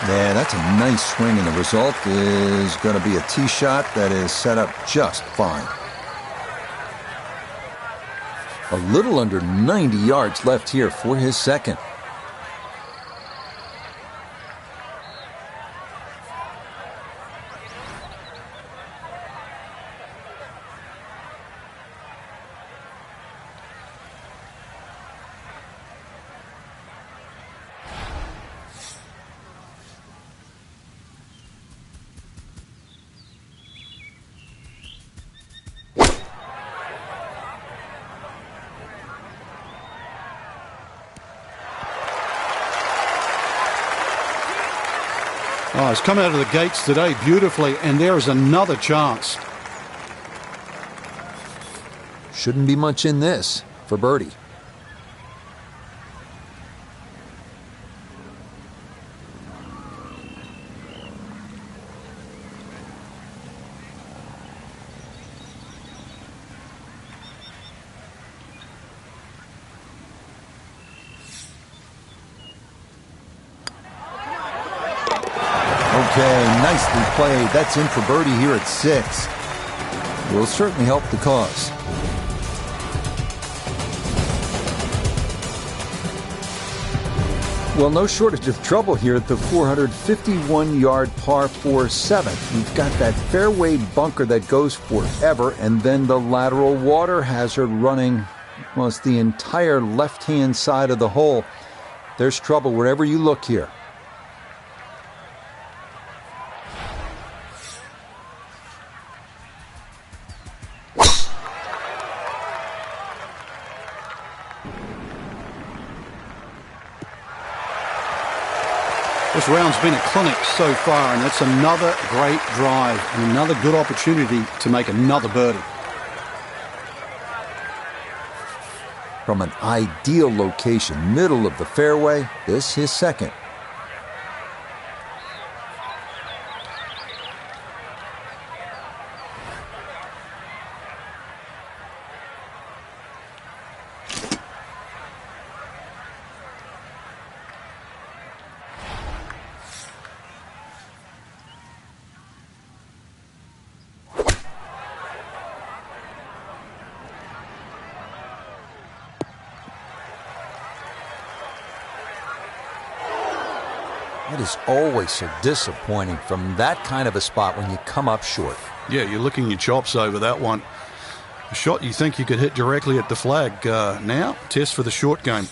Yeah, that's a nice swing, and the result is going to be a tee shot that is set up just fine. A little under 90 yards left here for his second. Oh, it's come out of the gates today beautifully, and there is another chance. Shouldn't be much in this for birdie. Okay, nicely played. That's in for birdie here at 6. Will certainly help the cause. Well, no shortage of trouble here at the 451-yard par 4-7. You've got that fairway bunker that goes forever, and then the lateral water hazard running almost the entire left-hand side of the hole. There's trouble wherever you look here. This round's been a clinic so far, and it's another great drive and another good opportunity to make another birdie. From an ideal location, middle of the fairway, this his second. It is always so disappointing from that kind of a spot when you come up short. Yeah, you're licking your chops over that one. A shot you think you could hit directly at the flag. Now, test for the short game.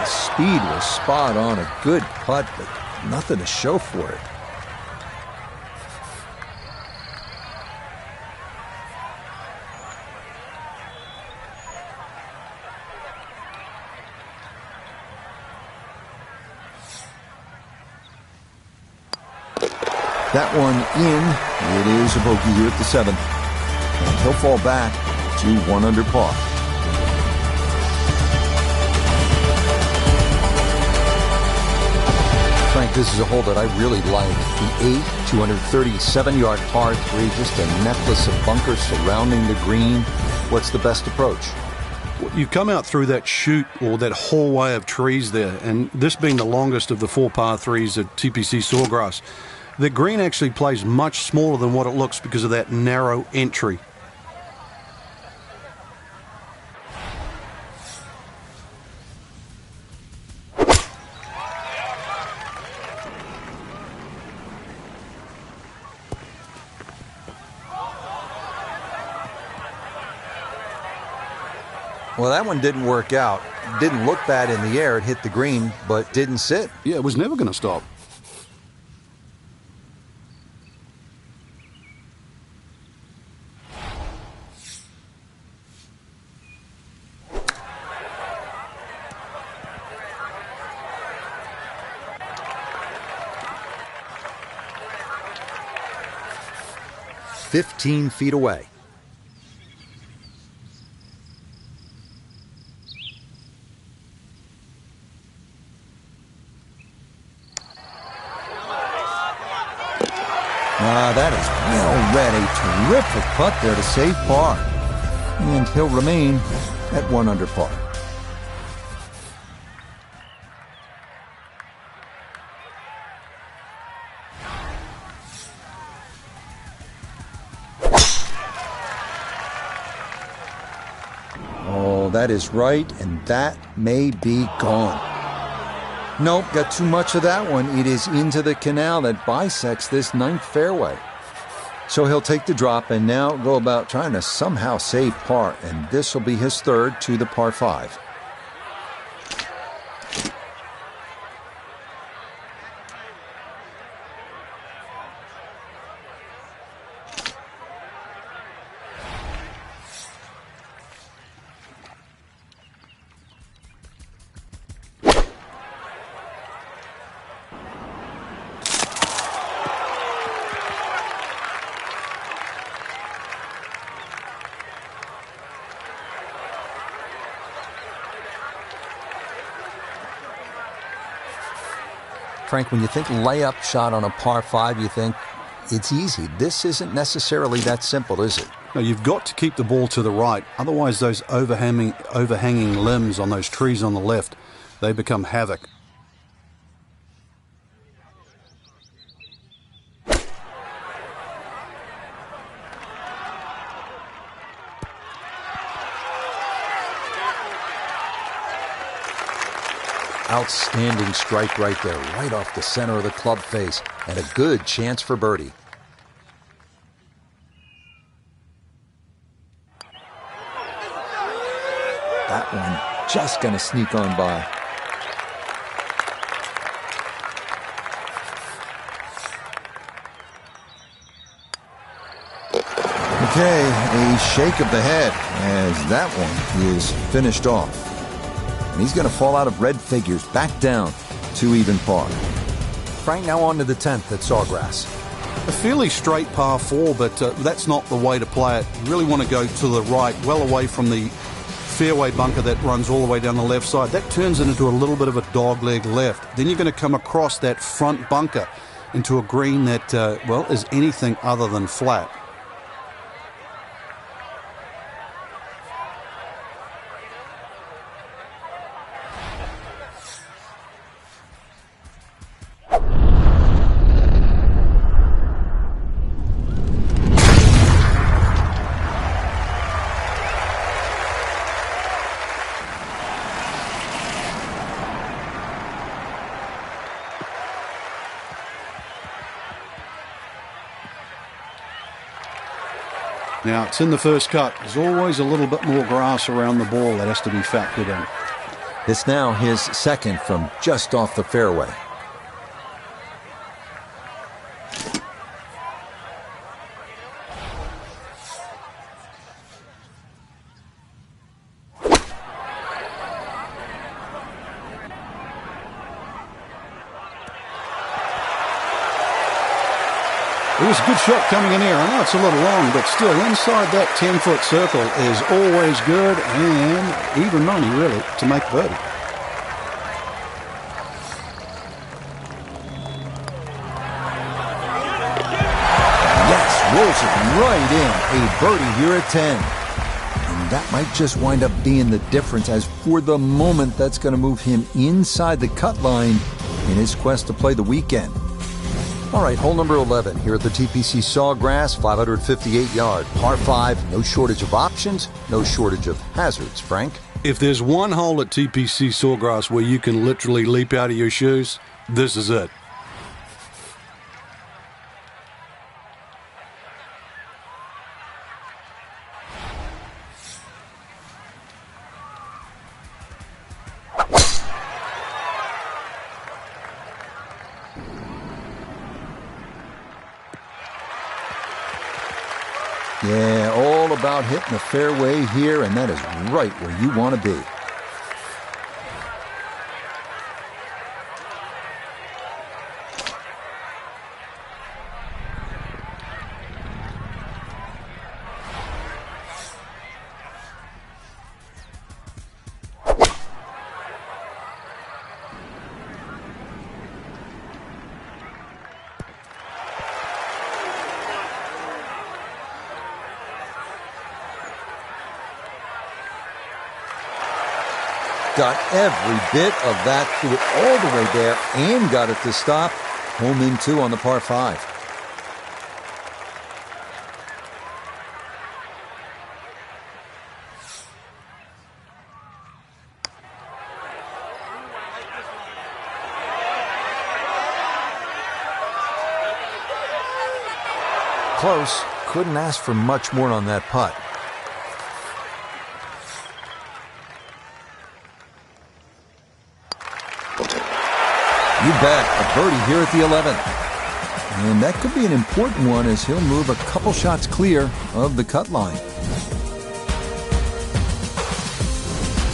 Speed was spot on, a good putt, but nothing to show for it. That one in. It is a bogey here at the 7th. And he'll fall back to 1 under par. Frank, this is a hole that I really like. The 8, 237-yard par 3, just a necklace of bunkers surrounding the green. What's the best approach? You come out through that chute or that hallway of trees there, and this being the longest of the 4 par 3s at TPC Sawgrass, the green actually plays much smaller than what it looks because of that narrow entry. Well, that one didn't work out. Didn't look bad in the air. It hit the green, but didn't sit. Yeah, it was never going to stop. 15 feet away. That is well read. A terrific putt there to save par. And he'll remain at 1 under par. Oh, that is right, and that may be gone. Nope, got too much of that one. It is into the canal that bisects this 9th fairway. So he'll take the drop and now go about trying to somehow save par, and this will be his 3rd to the par 5. Frank, when you think layup shot on a par 5, you think it's easy. This isn't necessarily that simple, is it? No, you've got to keep the ball to the right. Otherwise, those overhanging limbs on those trees on the left, they become havoc. Outstanding strike right there, right off the center of the club face, and a good chance for birdie. That one just gonna sneak on by. Okay, a shake of the head as that one is finished off. And he's going to fall out of red figures, back down to even par. Frank, now on to the 10th at Sawgrass. A fairly straight par 4, but that's not the way to play it. You really want to go to the right, well away from the fairway bunker that runs all the way down the left side. That turns it into a little bit of a dogleg left. Then you're going to come across that front bunker into a green that, well, is anything other than flat. Now, it's in the first cut. There's always a little bit more grass around the ball that has to be factored in. This now his 2nd from just off the fairway. It was a good shot coming in here. I know it's a little long, but still inside that 10-foot circle is always good and even money, really, to make birdie. Yes, rolls it right in. A birdie here at 10. And that might just wind up being the difference, as for the moment, that's going to move him inside the cut line in his quest to play the weekend. All right, hole number 11 here at the TPC Sawgrass, 558 yard, par 5, no shortage of options, no shortage of hazards, Frank. If there's one hole at TPC Sawgrass where you can literally leap out of your shoes, this is it. Yeah, all about hitting the fairway here, and that is right where you want to be. got every bit of that, threw it all the way there and got it to stop. Hole in 2 on the par 5. Close. Couldn't ask for much more on that putt. You bet. A birdie here at the 11th. And that could be an important one as he'll move a couple shots clear of the cut line.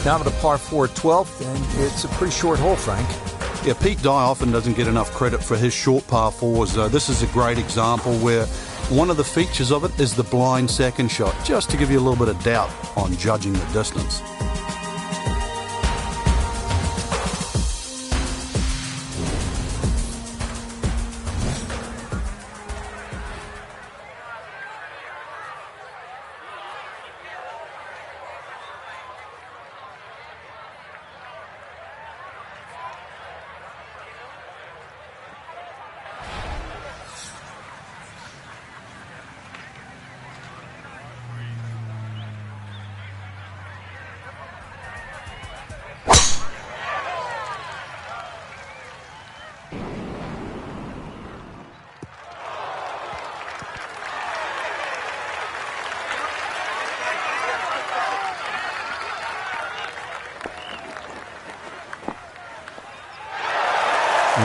Now to the par 4 12th, and it's a pretty short hole, Frank. Yeah, Pete Dye often doesn't get enough credit for his short par 4s. This is a great example where one of the features of it is the blind second shot, just to give you a little bit of doubt on judging the distance.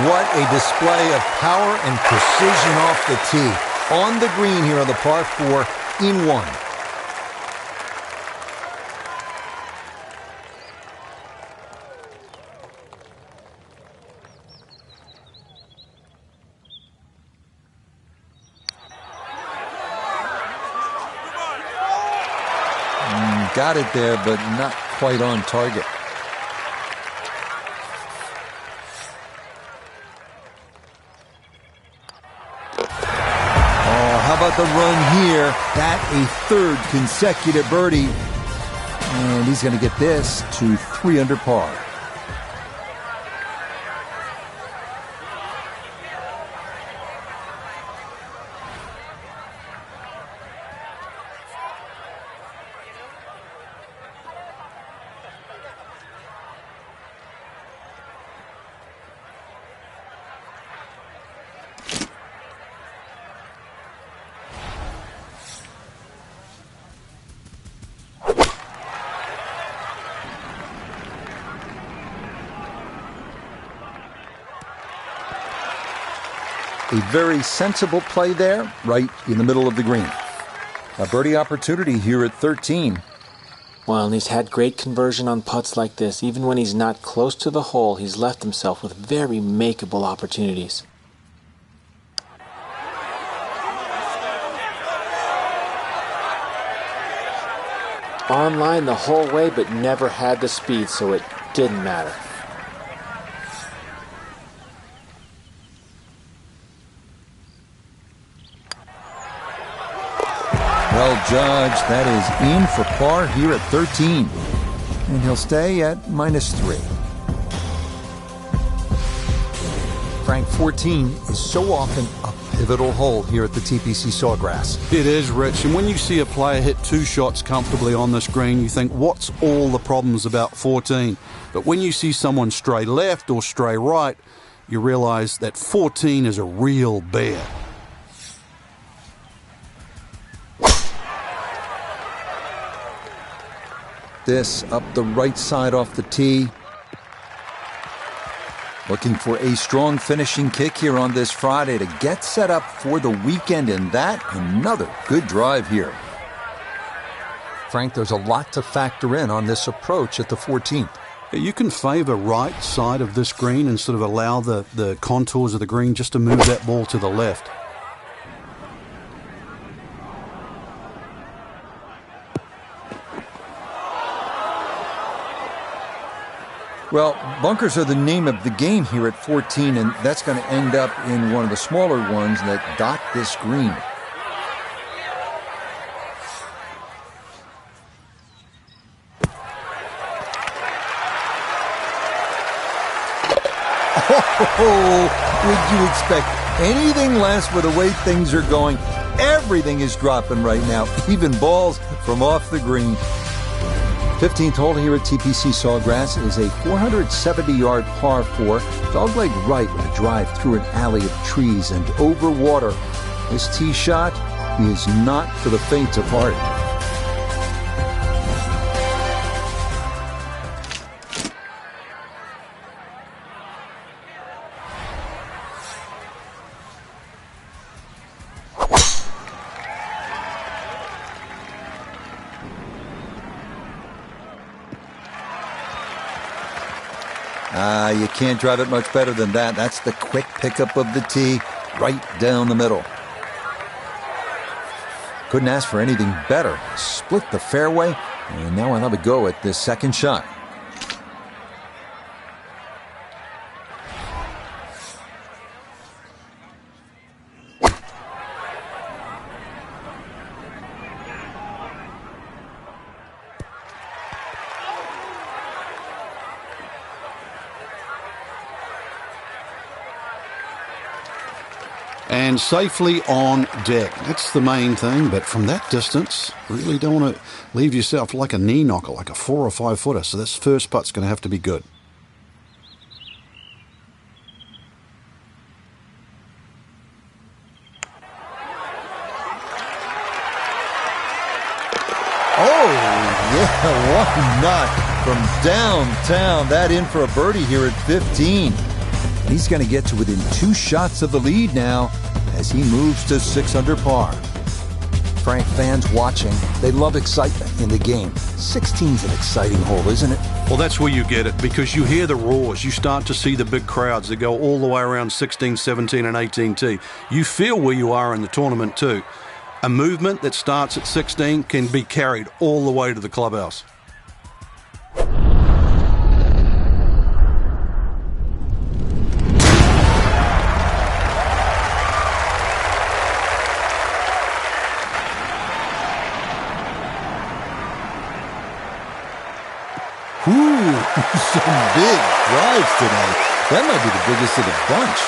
What a display of power and precision off the tee. On the green here on the par 4 in 1. Got it there, but not quite on target. How about the run here? That a third consecutive birdie. And he's going to get this to 3 under par. A very sensible play there, right in the middle of the green. A birdie opportunity here at 13. Well, and he's had great conversion on putts like this. Even when he's not close to the hole, he's left himself with very makeable opportunities. Online the whole way, but never had the speed, so it didn't matter. Well judged. That is in for par here at 13. And he'll stay at -3. Frank, 14 is so often a pivotal hole here at the TPC Sawgrass. It is, Rich. And when you see a player hit 2 shots comfortably on this green, you think, what's all the problems about 14? But when you see someone stray left or stray right, you realize that 14 is a real bear. This up the right side off the tee. Looking for a strong finishing kick here on this Friday to get set up for the weekend, and that another good drive here. Frank, there's a lot to factor in on this approach at the 14th. You can favor right side of this green and sort of allow the contours of the green just to move that ball to the left. Well, bunkers are the name of the game here at 14, and that's going to end up in one of the smaller ones that dot this green. would you expect anything less with the way things are going? Everything is dropping right now, even balls from off the green. 15th hole here at TPC Sawgrass is a 470-yard par 4, dogleg right with a drive through an alley of trees and over water. This tee shot is not for the faint of heart. You can't drive it much better than that. That's the quick pickup of the tee right down the middle. Couldn't ask for anything better. Split the fairway, and now I'll have a go at this second shot. And safely on deck. That's the main thing, but from that distance, really don't want to leave yourself like a knee knocker, like a 4 or 5 footer. So this first putt's going to have to be good. Oh, yeah, why not? From downtown, that in for a birdie here at 15. He's going to get to within 2 shots of the lead now as he moves to 6 under par. Frank, fans watching, they love excitement in the game. 16's an exciting hole, isn't it? Well, that's where you get it, because you hear the roars. You start to see the big crowds that go all the way around 16, 17, and 18T. You feel where you are in the tournament, too. A movement that starts at 16 can be carried all the way to the clubhouse. Ooh, some big drives today. That might be the biggest of the bunch.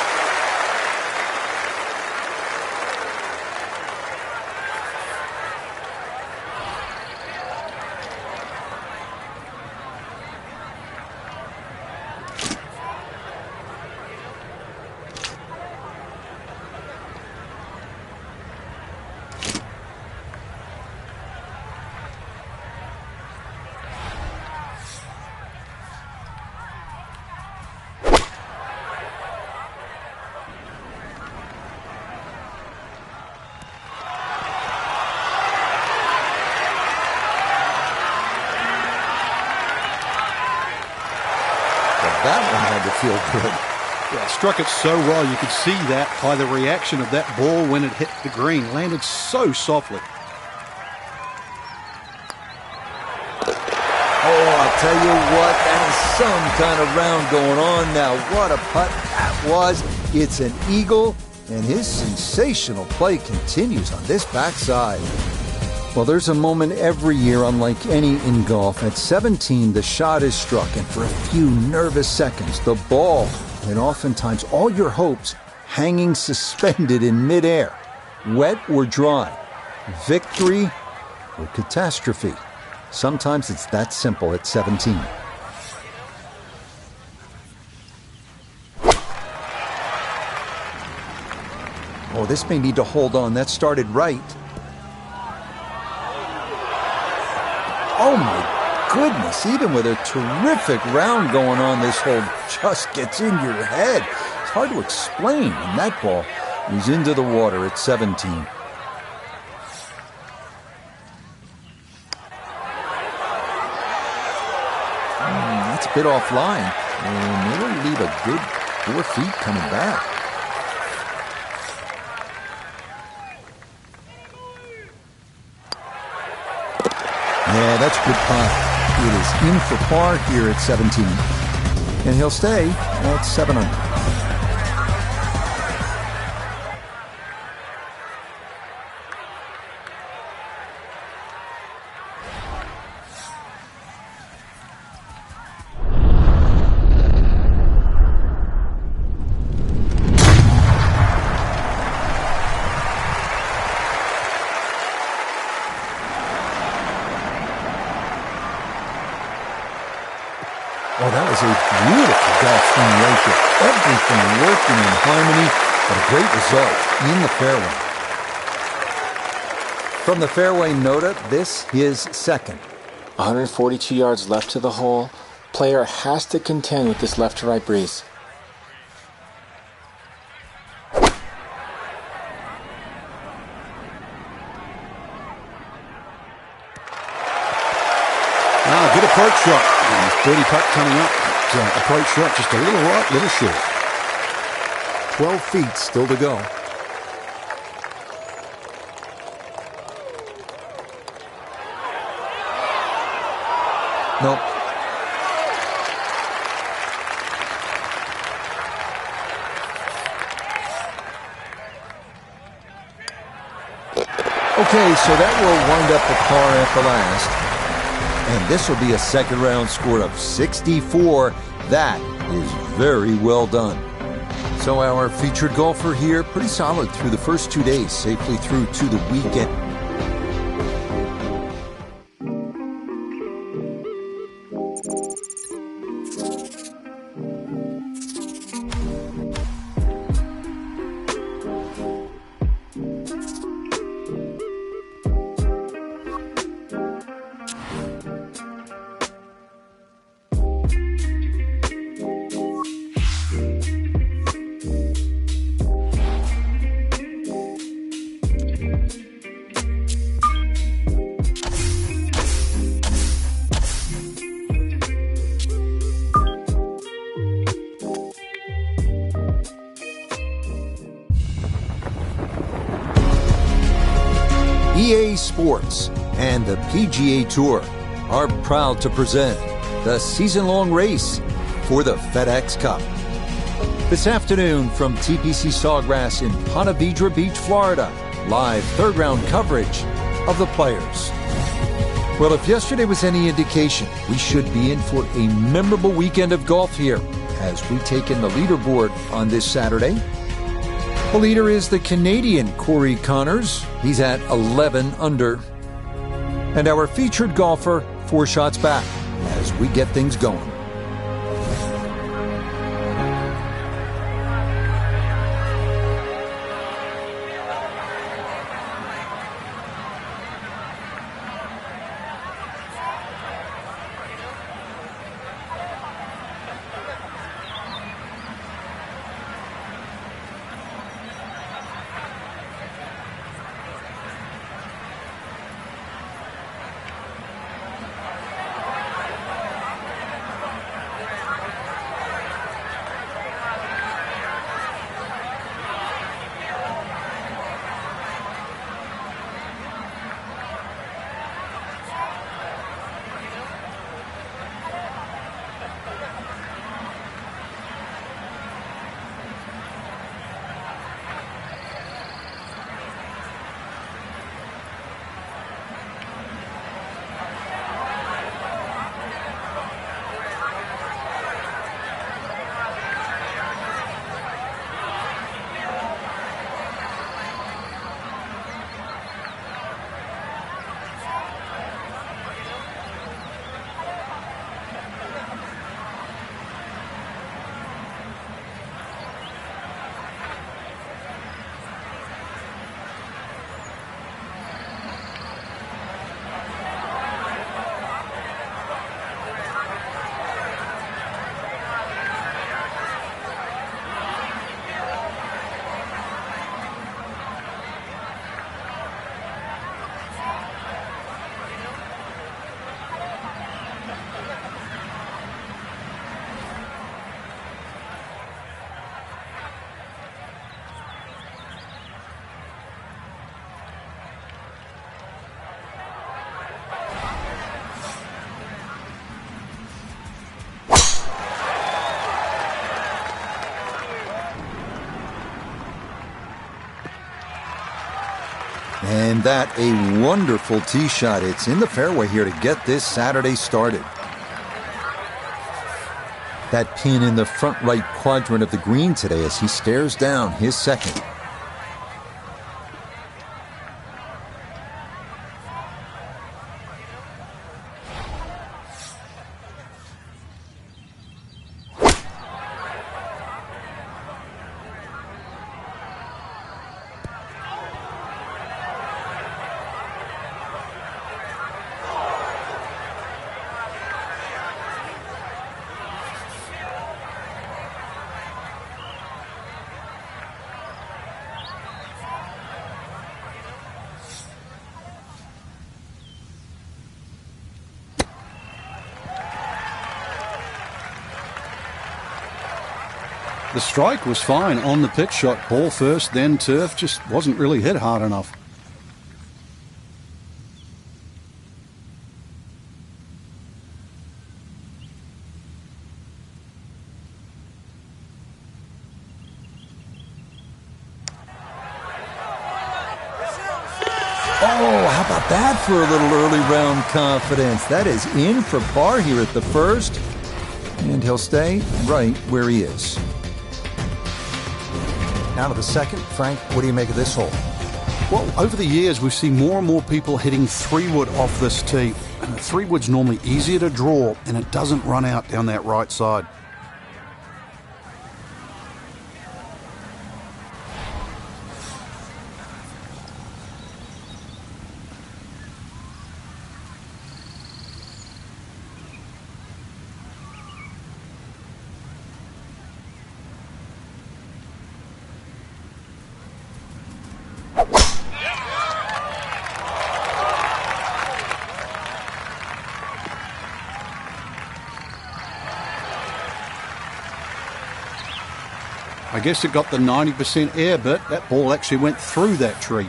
That one had to feel good. Yeah, struck it so well. You could see that by the reaction of that ball when it hit the green. Landed so softly. Oh, I'll tell you what, that is some kind of round going on now. What a putt that was. It's an eagle, and his sensational play continues on this backside. Well, there's a moment every year unlike any in golf. At 17, the shot is struck, and for a few nervous seconds, the ball, and oftentimes all your hopes, hanging suspended in midair. Wet or dry, victory or catastrophe. Sometimes it's that simple at 17. Oh, this may need to hold on. That started right. Oh my goodness, even with a terrific round going on, this hole just gets in your head. It's hard to explain, and that ball is into the water at 17. That's a bit offline, and it'll leave a good 4 feet coming back. Yeah, that's a good putt. It is in for par here at 17. And he'll stay at 7 under. Oh, that was a beautiful golf swing right there. Everything working in harmony, but a great result in the fairway. From the fairway nota, this is second. 142 yards left to the hole. Player has to contend with this left to right breeze. Good approach shot. Birdie putt coming up. Approach shot just a little right, little short. 12 feet still to go. Nope. Okay, so that will wind up the par at the last. And this will be a second round score of 64. That is very well done. So our featured golfer here, pretty solid through the first 2 days, safely through to the weekend. EA Sports and the PGA Tour are proud to present the season-long race for the FedEx Cup. This afternoon from TPC Sawgrass in Ponte Vedra Beach, Florida, live third-round coverage of the Players. Well, if yesterday was any indication, we should be in for a memorable weekend of golf here as we take in the leaderboard on this Saturday. The leader is the Canadian Corey Connors. He's at 11 under. And our featured golfer, 4 shots back as we get things going. And that a wonderful tee shot. It's in the fairway here to get this Saturday started. That pin in the front right quadrant of the green today as he stares down his second. The strike was fine on the pitch shot. Ball first, then turf. Just wasn't really hit hard enough. Oh, how about that for a little early round confidence? That is in for par here at the first. And he'll stay right where he is. Now to the second. Frank, what do you make of this hole? Well, over the years, we've seen more and more people hitting 3-wood off this tee. And the 3-wood's normally easier to draw, and it doesn't run out down that right side. I guess it got the 90% air, but that ball actually went through that tree.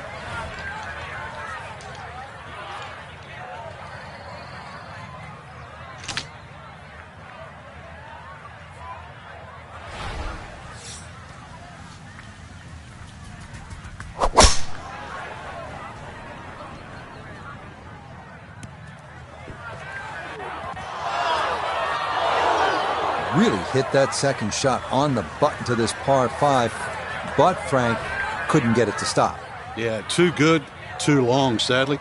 Really hit that second shot on the button to this par 5, but Frank couldn't get it to stop. Yeah, too good, too long, sadly.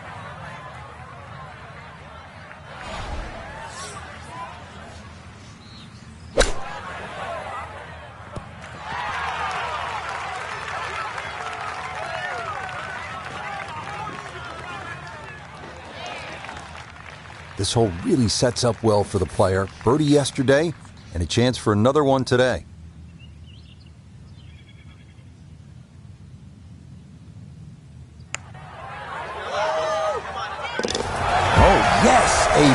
This hole really sets up well for the player. Birdie yesterday, and a chance for another one today. Oh, yes! A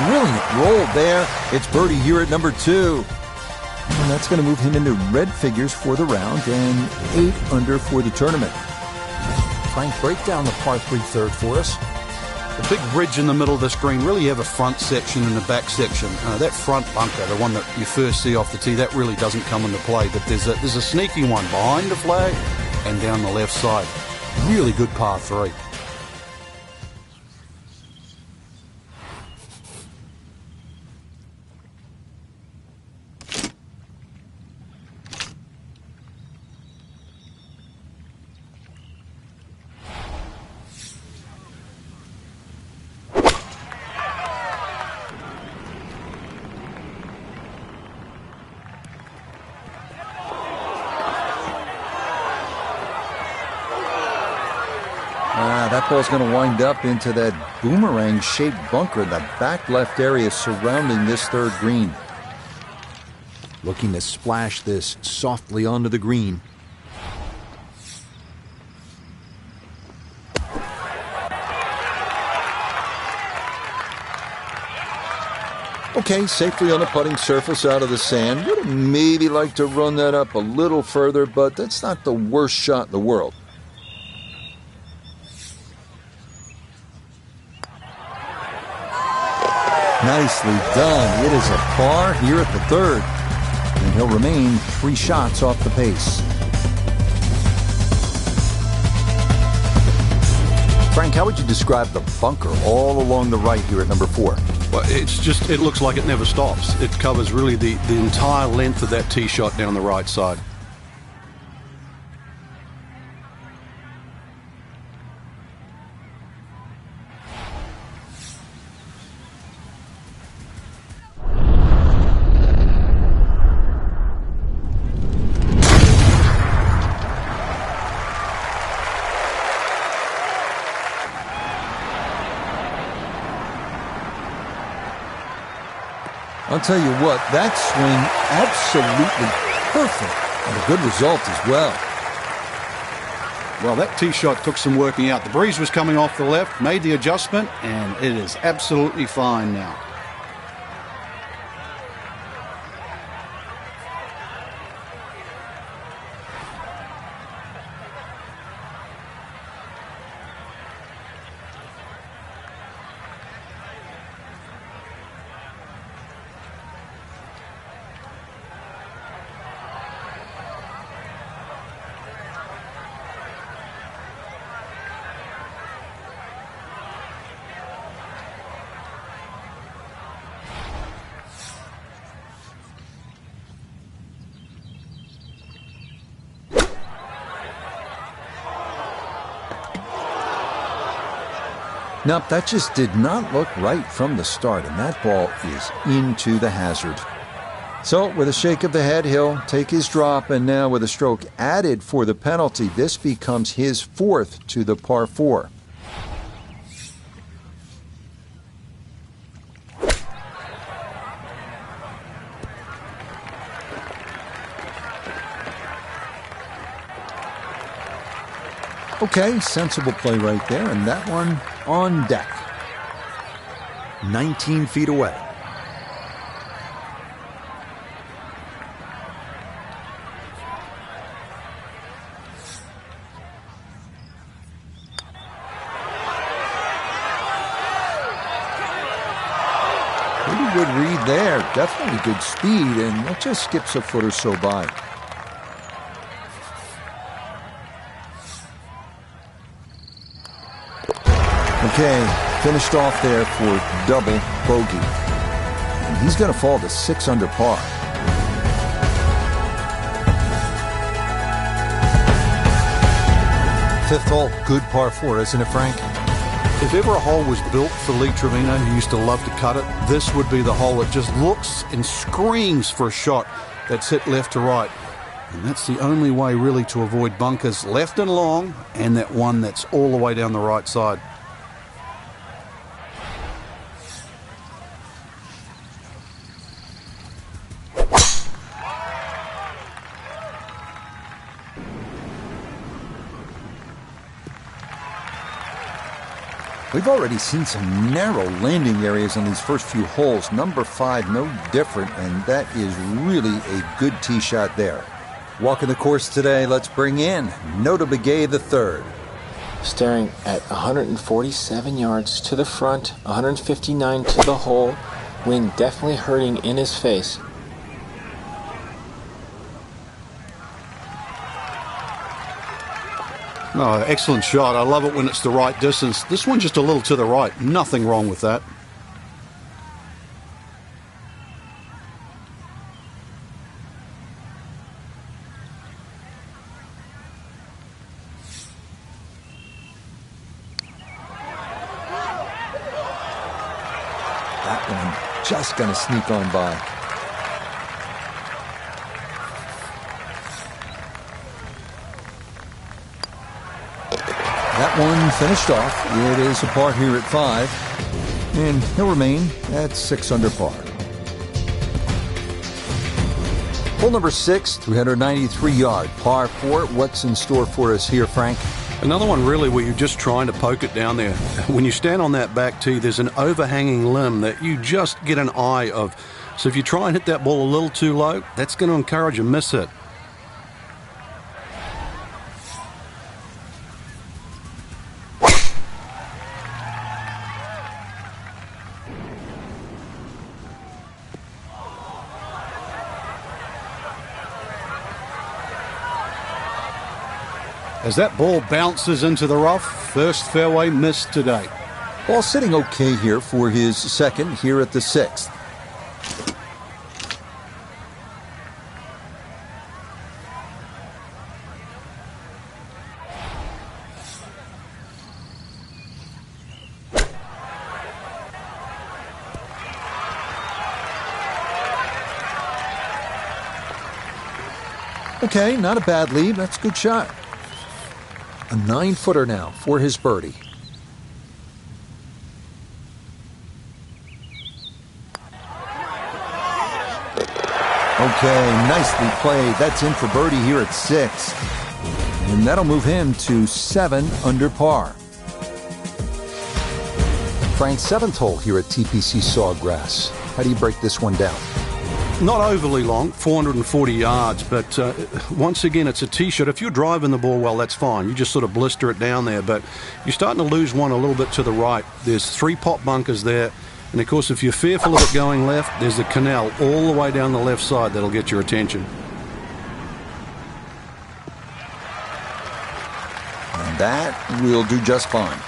brilliant roll there. It's birdie here at number 2. And that's going to move him into red figures for the round and 8 under for the tournament. Frank, break down the par 3 third for us. The big ridge in the middle of this green, really you have a front section and a back section. That front bunker, the one that you first see off the tee, that really doesn't come into play. But there's a sneaky one behind the flag and down the left side. Really good par 3. That ball's going to wind up into that boomerang-shaped bunker in the back left area surrounding this third green. Looking to splash this softly onto the green. Okay, safely on the putting surface out of the sand. Would maybe like to run that up a little further, but that's not the worst shot in the world. Nicely done. It is a par here at the third. And he'll remain 3 shots off the pace. Frank, how would you describe the bunker all along the right here at number 4? Well, it looks like it never stops. It covers really the entire length of that tee shot down the right side. I'll tell you what, that swing absolutely perfect and a good result as well. Well, that tee shot took some working out. The breeze was coming off the left, made the adjustment, and it is absolutely fine now. Nope, that just did not look right from the start, and that ball is into the hazard. So, with a shake of the head, he'll take his drop, and now with a stroke added for the penalty, this becomes his fourth to the par 4. Okay, sensible play right there, and that one on deck. 19 feet away. Pretty good read there, definitely good speed, and it just skips a foot or so by. Okay, finished off there for double bogey. And he's going to fall to 6 under par. Fifth hole, good par 4, isn't it, Frank? If ever a hole was built for Lee Trevino, who used to love to cut it, this would be the hole. It just looks and screams for a shot that's hit left to right. And that's the only way really to avoid bunkers left and long, and that one that's all the way down the right side. We've already seen some narrow landing areas on these first few holes. Number 5, no different, and that is really a good tee shot there. Walking the course today, let's bring in Nota Begay III. Staring at 147 yards to the front, 159 to the hole. Wind definitely hurting in his face. Oh, excellent shot. I love it when it's the right distance. This one just a little to the right. Nothing wrong with that. That one just going to sneak on by. That one finished off. It is a par here at 5, and he'll remain at 6 under par. Hole number 6, 393-yard par 4. What's in store for us here, Frank? Another one really where you're just trying to poke it down there. When you stand on that back tee, there's an overhanging limb that you just get an eye of. So if you try and hit that ball a little too low, that's going to encourage a miss hit. As that ball bounces into the rough, first fairway miss today. Ball sitting okay here for his second here at the 6th. Okay, not a bad lead. That's a good shot. A 9-footer now for his birdie. Okay, nicely played. That's in for birdie here at 6. And that'll move him to 7 under par. Frank's 7th hole here at TPC Sawgrass. How do you break this one down? Not overly long, 440 yards, but once again, it's a tee shot. If you're driving the ball well, that's fine. You just sort of blister it down there, but you're starting to lose one a little bit to the right. There's 3 pot bunkers there, and of course, if you're fearful of it going left, there's a canal all the way down the left side that'll get your attention. And that will do just fine.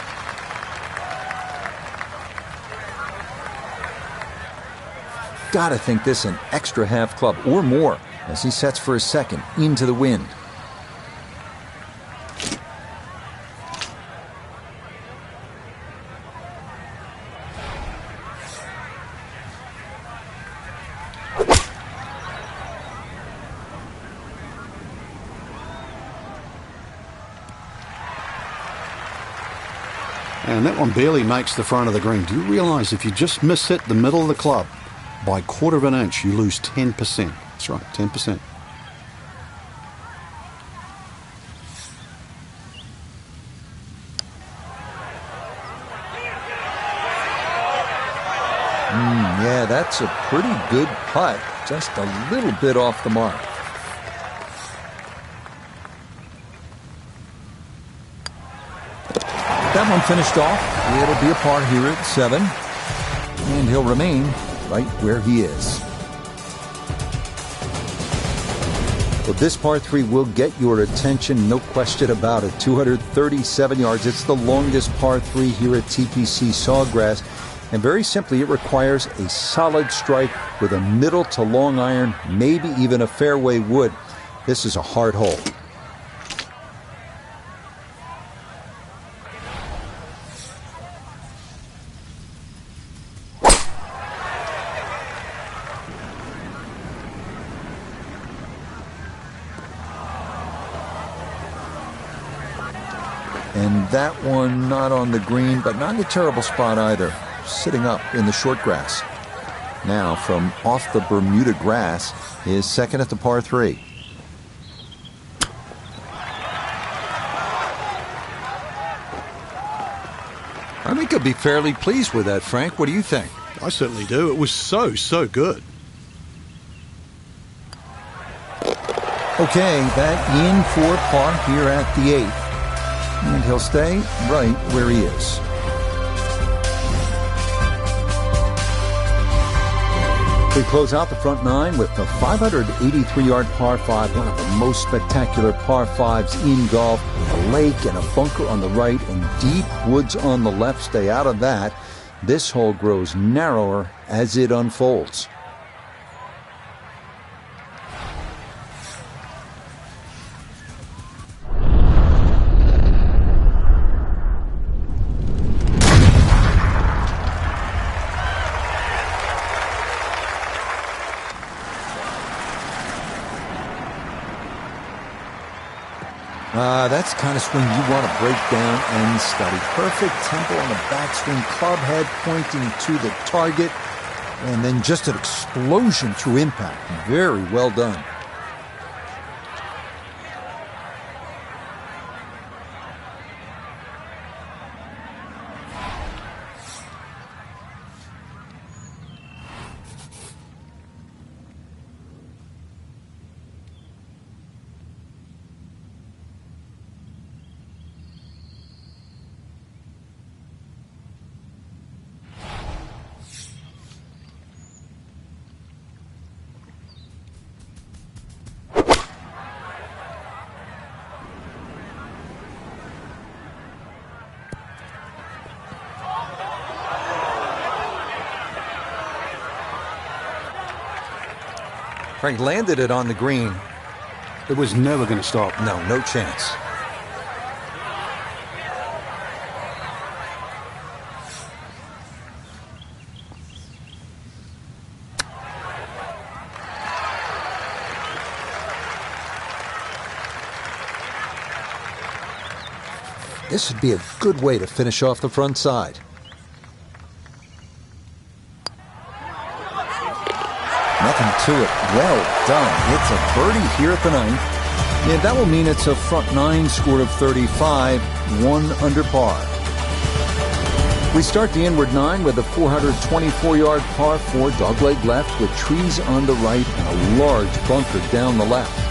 Gotta think this an extra half club or more as he sets for his second into the wind. And that one barely makes the front of the green. Do you realize if you just miss hit the middle of the club by 1/4 of an inch, you lose 10%? That's right, 10%. Yeah, that's a pretty good putt. Just a little bit off the mark. That one finished off. It'll be a par here at 7. And he'll remain right where he is. Well, this par 3 will get your attention, no question about it. 237 yards. It's the longest par 3 here at TPC Sawgrass. And very simply, it requires a solid strike with a middle to long iron, maybe even a fairway wood. This is a hard hole. And that one not on the green, but not in a terrible spot either. Sitting up in the short grass. Now from off the Bermuda grass is second at the par 3. I think he'll be fairly pleased with that, Frank. What do you think? I certainly do. It was so good. Okay, that in for par here at the 8th. And he'll stay right where he is. We close out the front 9 with the 583-yard par 5, one of the most spectacular par 5s in golf. A lake and a bunker on the right and deep woods on the left. Stay out of that. This hole grows narrower as it unfolds. That's the kind of swing you want to break down and study. Perfect tempo on the backswing, club head pointing to the target, and then just an explosion through impact. Very well done. Frank landed it on the green. It was never going to stop. No chance. This would be a good way to finish off the front side. Nothing to it. Well done. It's a birdie here at the 9th. And that will mean it's a front 9 score of 35, 1 under par. We start the inward 9 with a 424-yard par 4 dogleg left with trees on the right and a large bunker down the left.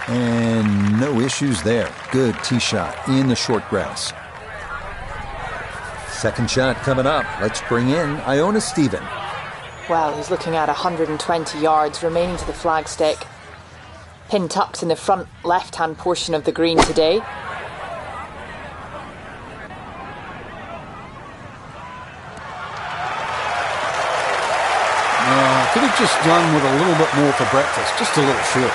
And no issues there. Good tee shot in the short grass. Second shot coming up. Let's bring in Iona Stephen. Well, he's looking at 120 yards remaining to the flagstick. Pin tucked in the front left-hand portion of the green today. Could have just done with a little bit more for breakfast. Just a little short.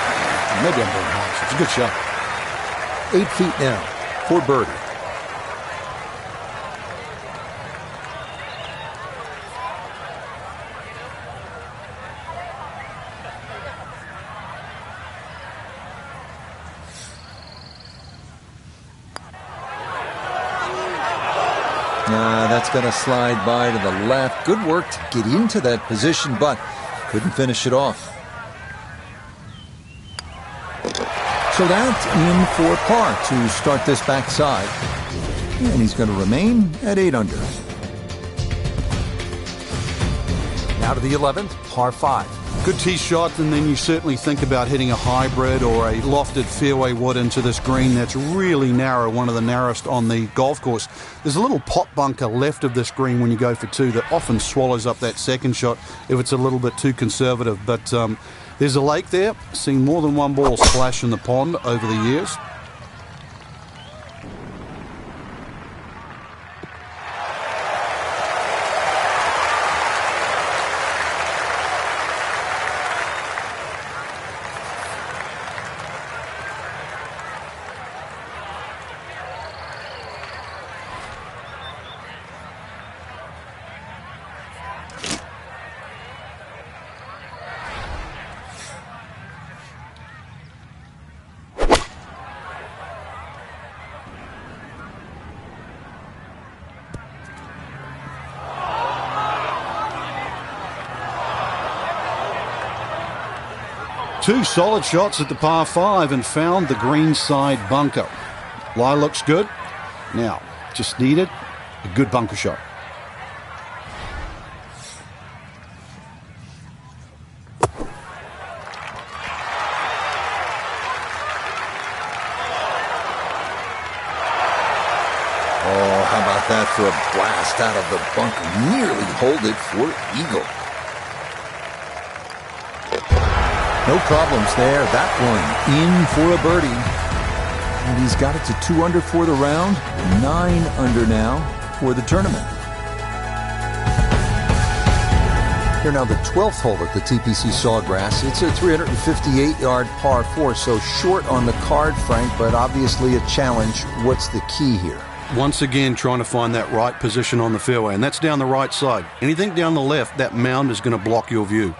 Maybe I'm being harsh. It's a good shot. 8 feet now for birdie. That's going to slide by to the left. Good work to get into that position, but couldn't finish it off. So that's in for par to start this backside. And he's going to remain at 8 under. Now to the 11th, par 5. Good tee shot, and then you certainly think about hitting a hybrid or a lofted fairway wood into this green that's really narrow, one of the narrowest on the golf course. There's a little pot bunker left of this green when you go for 2 that often swallows up that second shot if it's a little bit too conservative. But there's a lake there. Seen more than one ball splash in the pond over the years. Two solid shots at the par 5 and found the green side bunker. Lie looks good. Now, just needed a good bunker shot. Oh, how about that for a blast out of the bunker? Nearly hold it for eagle. No problems there. That one in for a birdie. And he's got it to 2 under for the round. 9 under now for the tournament. Here now the 12th hole at the TPC Sawgrass. It's a 358-yard par 4, so short on the card, Frank, but obviously a challenge. What's the key here? Once again, trying to find that right position on the fairway, and that's down the right side. Anything down the left, that mound is going to block your view.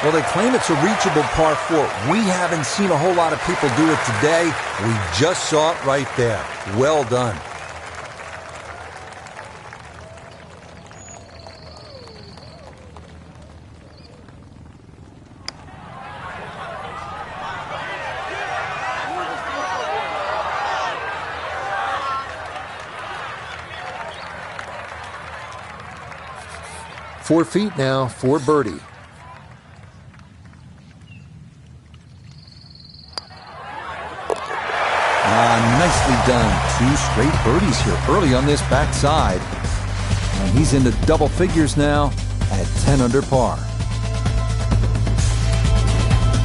Well, they claim it's a reachable par 4. We haven't seen a whole lot of people do it today. We just saw it right there. Well done. Four feet now for birdie. Nicely done. 2 straight birdies here early on this backside. And he's into double figures now at 10 under par.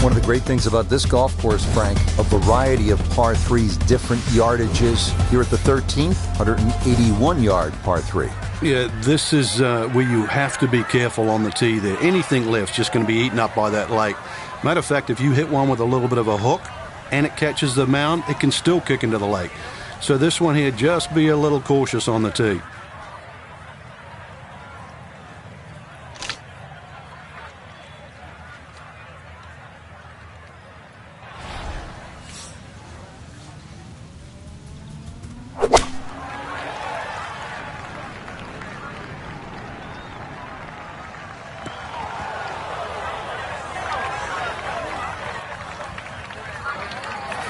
One of the great things about this golf course, Frank, a variety of par 3s, different yardages. Here at the 13th, 181-yard par 3. Yeah, this is where you have to be careful on the tee there. Anything left's just going to be eaten up by that lake. Matter of fact, if you hit one with a little bit of a hook, and it catches the mound, it can still kick into the lake. So this one here, just be a little cautious on the tee.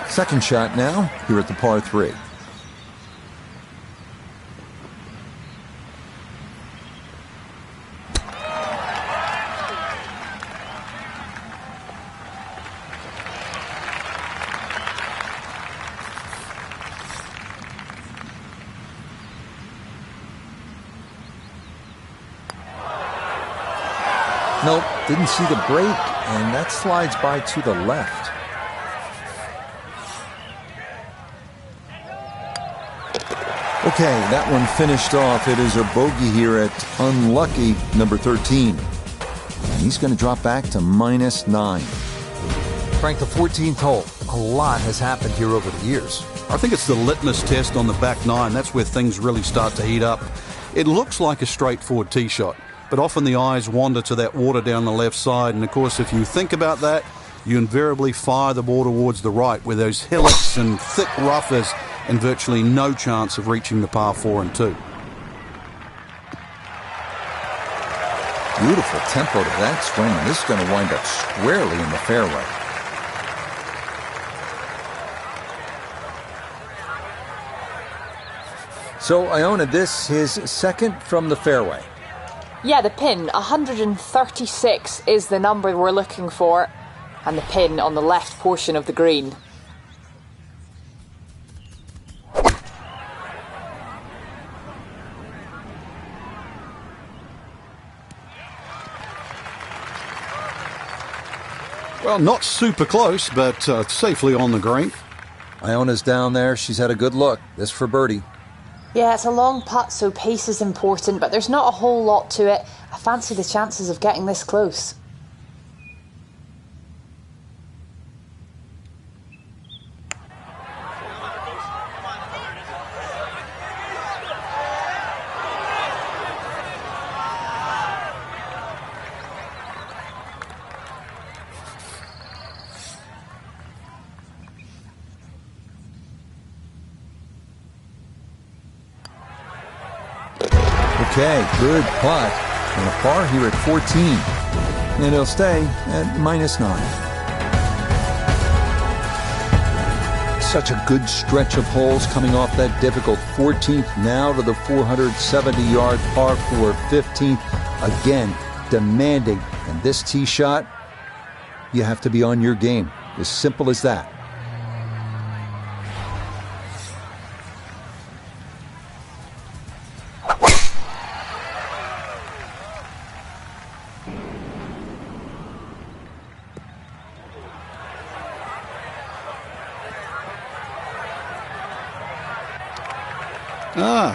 Second shot now, here at the par 3. Nope, didn't see the break, and that slides by to the left. Okay, that one finished off. It is a bogey here at unlucky number 13. And he's going to drop back to -9. Frank, the 14th hole. A lot has happened here over the years. I think it's the litmus test on the back nine. That's where things really start to heat up. It looks like a straightforward tee shot, but often the eyes wander to that water down the left side. And of course, if you think about that, you invariably fire the ball towards the right, where those hillocks and thick rough is, and virtually no chance of reaching the par 4 and 2. Beautiful tempo to that swing, and this is going to wind up squarely in the fairway. So, Iona, this his second from the fairway. Yeah, the pin, 136 is the number we're looking for, and the pin on the left portion of the green. Well, not super close, but safely on the green. Iona's down there. She's had a good look. This for birdie. Yeah, it's a long putt, so pace is important, but there's not a whole lot to it. I fancy the chances of getting this close. Okay, good putt. And a par here at 14. And he'll stay at -9. Such a good stretch of holes coming off that difficult 14th. Now to the 470-yard par 4 15th. Again, demanding. And this tee shot, you have to be on your game. As simple as that.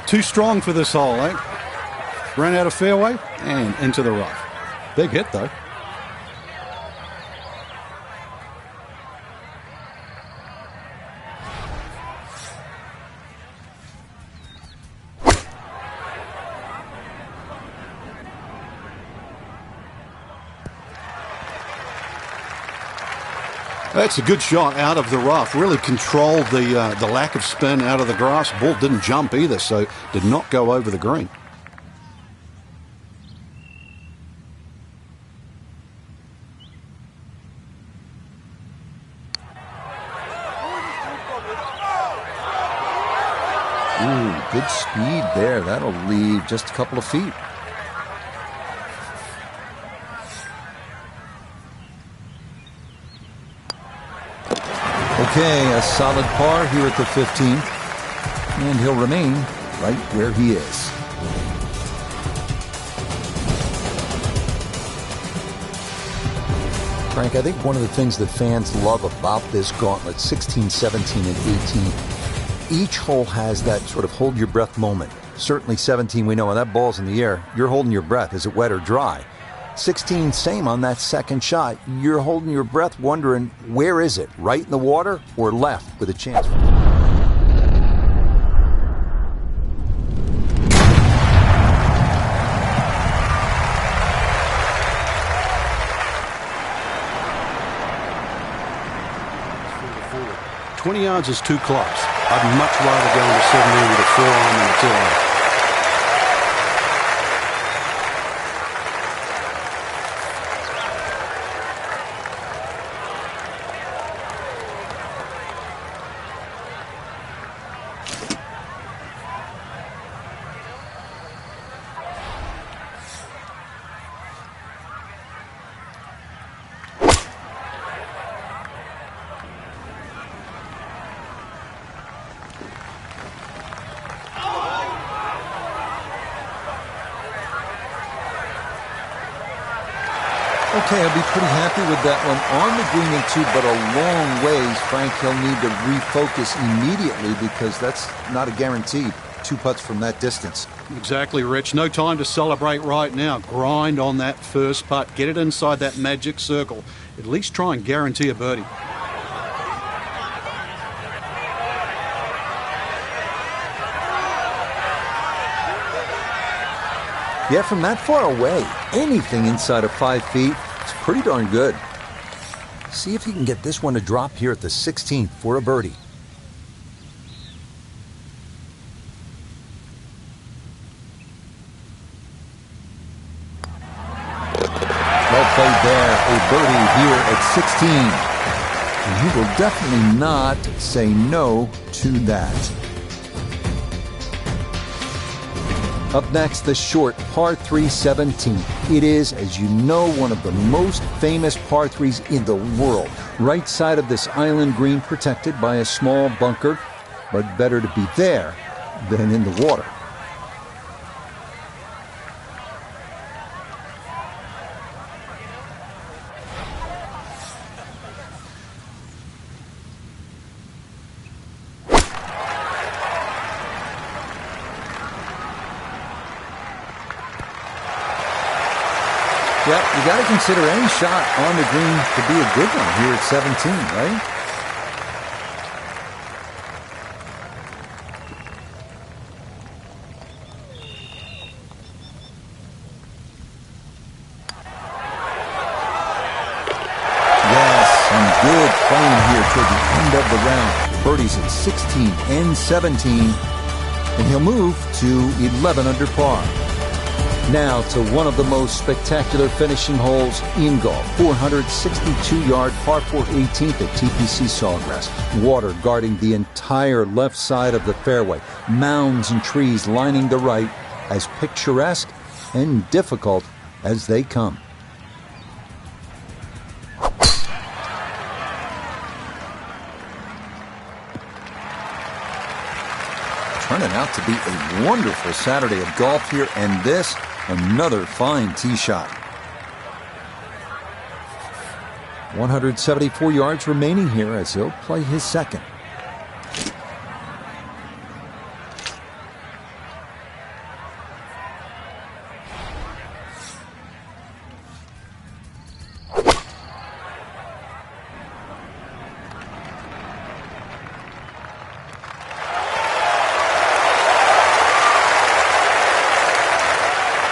Too strong for this hole, eh? Ran out of fairway and into the rough. Big hit, though. That's a good shot out of the rough. Really controlled the lack of spin out of the grass. Ball didn't jump either, so did not go over the green. Ooh, good speed there. That'll leave just a couple of feet. Okay, a solid par here at the 15th. And he'll remain right where he is. Frank, I think one of the things that fans love about this gauntlet, 16, 17, and 18, each hole has that sort of hold your breath moment. Certainly 17, we know when that ball's in the air, you're holding your breath. Is it wet or dry? 16, same on that second shot. You're holding your breath wondering, where is it? Right in the water or left with a chance? Forward. 20 yards is too close. I'd much rather go into 17 with a 4-iron than a 2-iron. Okay, I'll be pretty happy with that one on the green and two, but a long ways. Frank, he'll need to refocus immediately because that's not a guarantee. 2 putts from that distance. Exactly, Rich. No time to celebrate right now. Grind on that first putt. Get it inside that magic circle. At least try and guarantee a birdie. Yeah, from that far away, anything inside of 5 feet is pretty darn good. See if he can get this one to drop here at the 16th for a birdie. Well played there, a birdie here at 16. And he will definitely not say no to that. Up next, the short par 3 17. It is, as you know, one of the most famous par 3s in the world. Right side of this island green protected by a small bunker, but better to be there than in the water. Yeah, you got to consider any shot on the green to be a good one here at 17, right? Yes, some good playing here toward the end of the round. Birdies at 16 and 17, and he'll move to 11 under par. Now to one of the most spectacular finishing holes in golf. 462-yard par 4 18th at TPC Sawgrass. Water guarding the entire left side of the fairway. Mounds and trees lining the right, as picturesque and difficult as they come. Turning out to be a wonderful Saturday of golf here, and this, another fine tee shot. 174 yards remaining here as he'll play his second.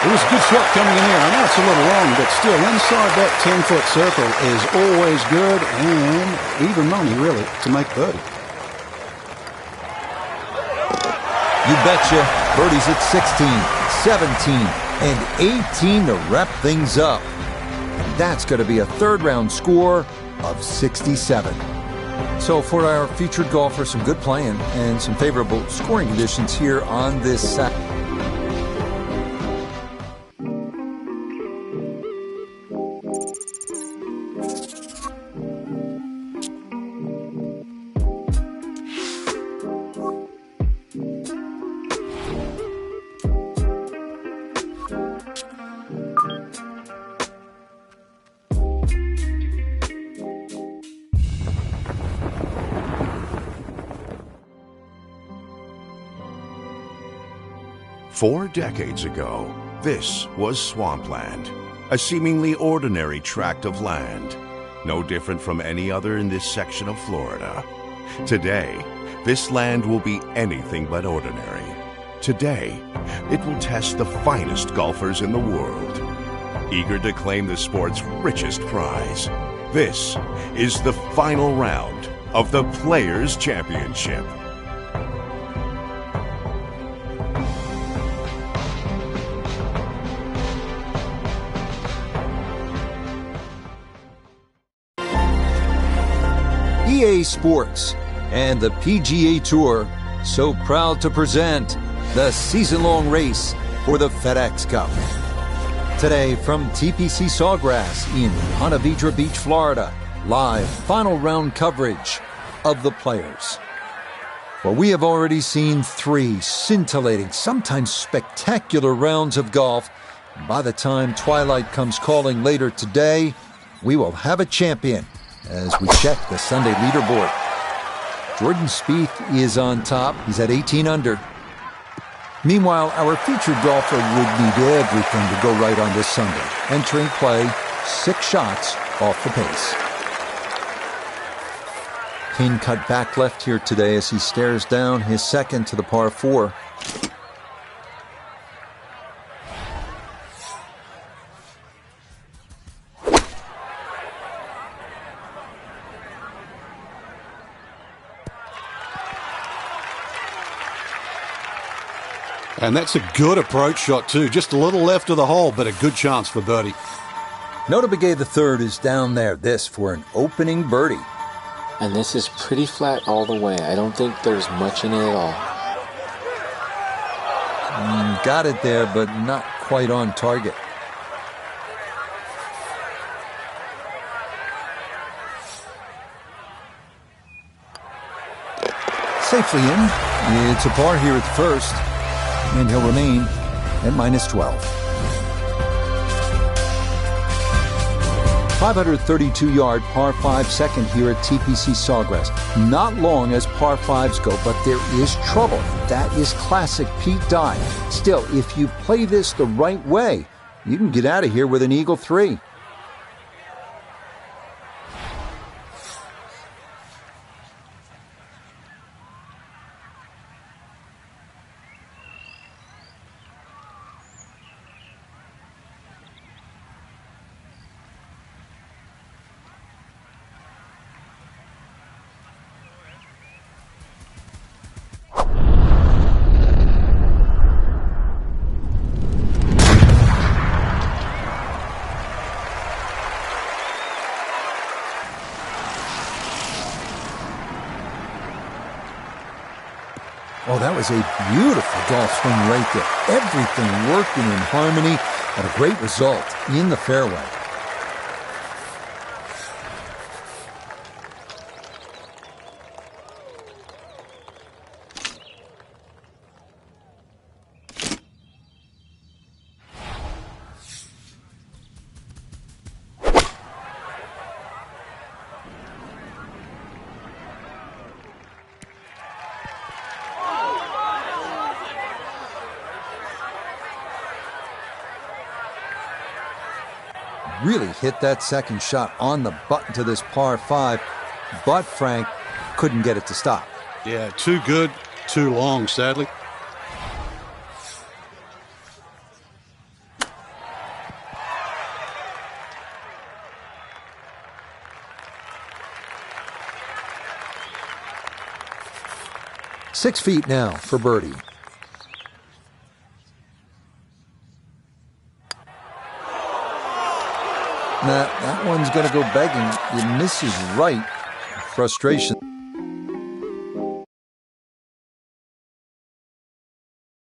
It was a good shot coming in here. I know it's a little long, but still inside that 10-foot circle is always good and even money, really, to make birdie. You betcha. Birdies at 16, 17, and 18 to wrap things up. And that's going to be a third-round score of 67. So for our featured golfer, some good playing and some favorable scoring conditions here on this Saturday. Four decades ago, this was swampland, a seemingly ordinary tract of land, no different from any other in this section of Florida. Today, this land will be anything but ordinary. Today, it will test the finest golfers in the world, eager to claim the sport's richest prize. This is the final round of the Players' Championship. EA Sports and the PGA Tour so proud to present the season-long race for the FedEx Cup. Today from TPC Sawgrass in Ponte Vedra Beach, Florida, live final round coverage of the Players. Well, we have already seen 3 scintillating, sometimes spectacular rounds of golf. By the time twilight comes calling later today, we will have a champion as we check the Sunday leaderboard. Jordan Spieth is on top. He's at 18 under. Meanwhile, our featured golfer would need everything to go right on this Sunday. Entering play, 6 shots off the pace. Pin cut back left here today as he stares down his second to the par 4. And that's a good approach shot too. Just a little left of the hole, but a good chance for birdie. Nota Begay the third is down there. This for an opening birdie. And this is pretty flat all the way. I don't think there's much in it at all. Got it there, but not quite on target. Safely in. It's a par here at the first, and he'll remain at -12. 532-yard par 5 second here at TPC Sawgrass. Not long as par 5s go, but there is trouble. That is classic Pete Dye. Still, if you play this the right way, you can get out of here with an eagle 3. Oh, that was a beautiful golf swing right there. Everything working in harmony and a great result in the fairway. Really hit that second shot on the button to this par 5, but Frank couldn't get it to stop. Yeah, too good, too long, sadly. Six feet now for birdie. Now, that one's going to go begging. It misses right. Frustration.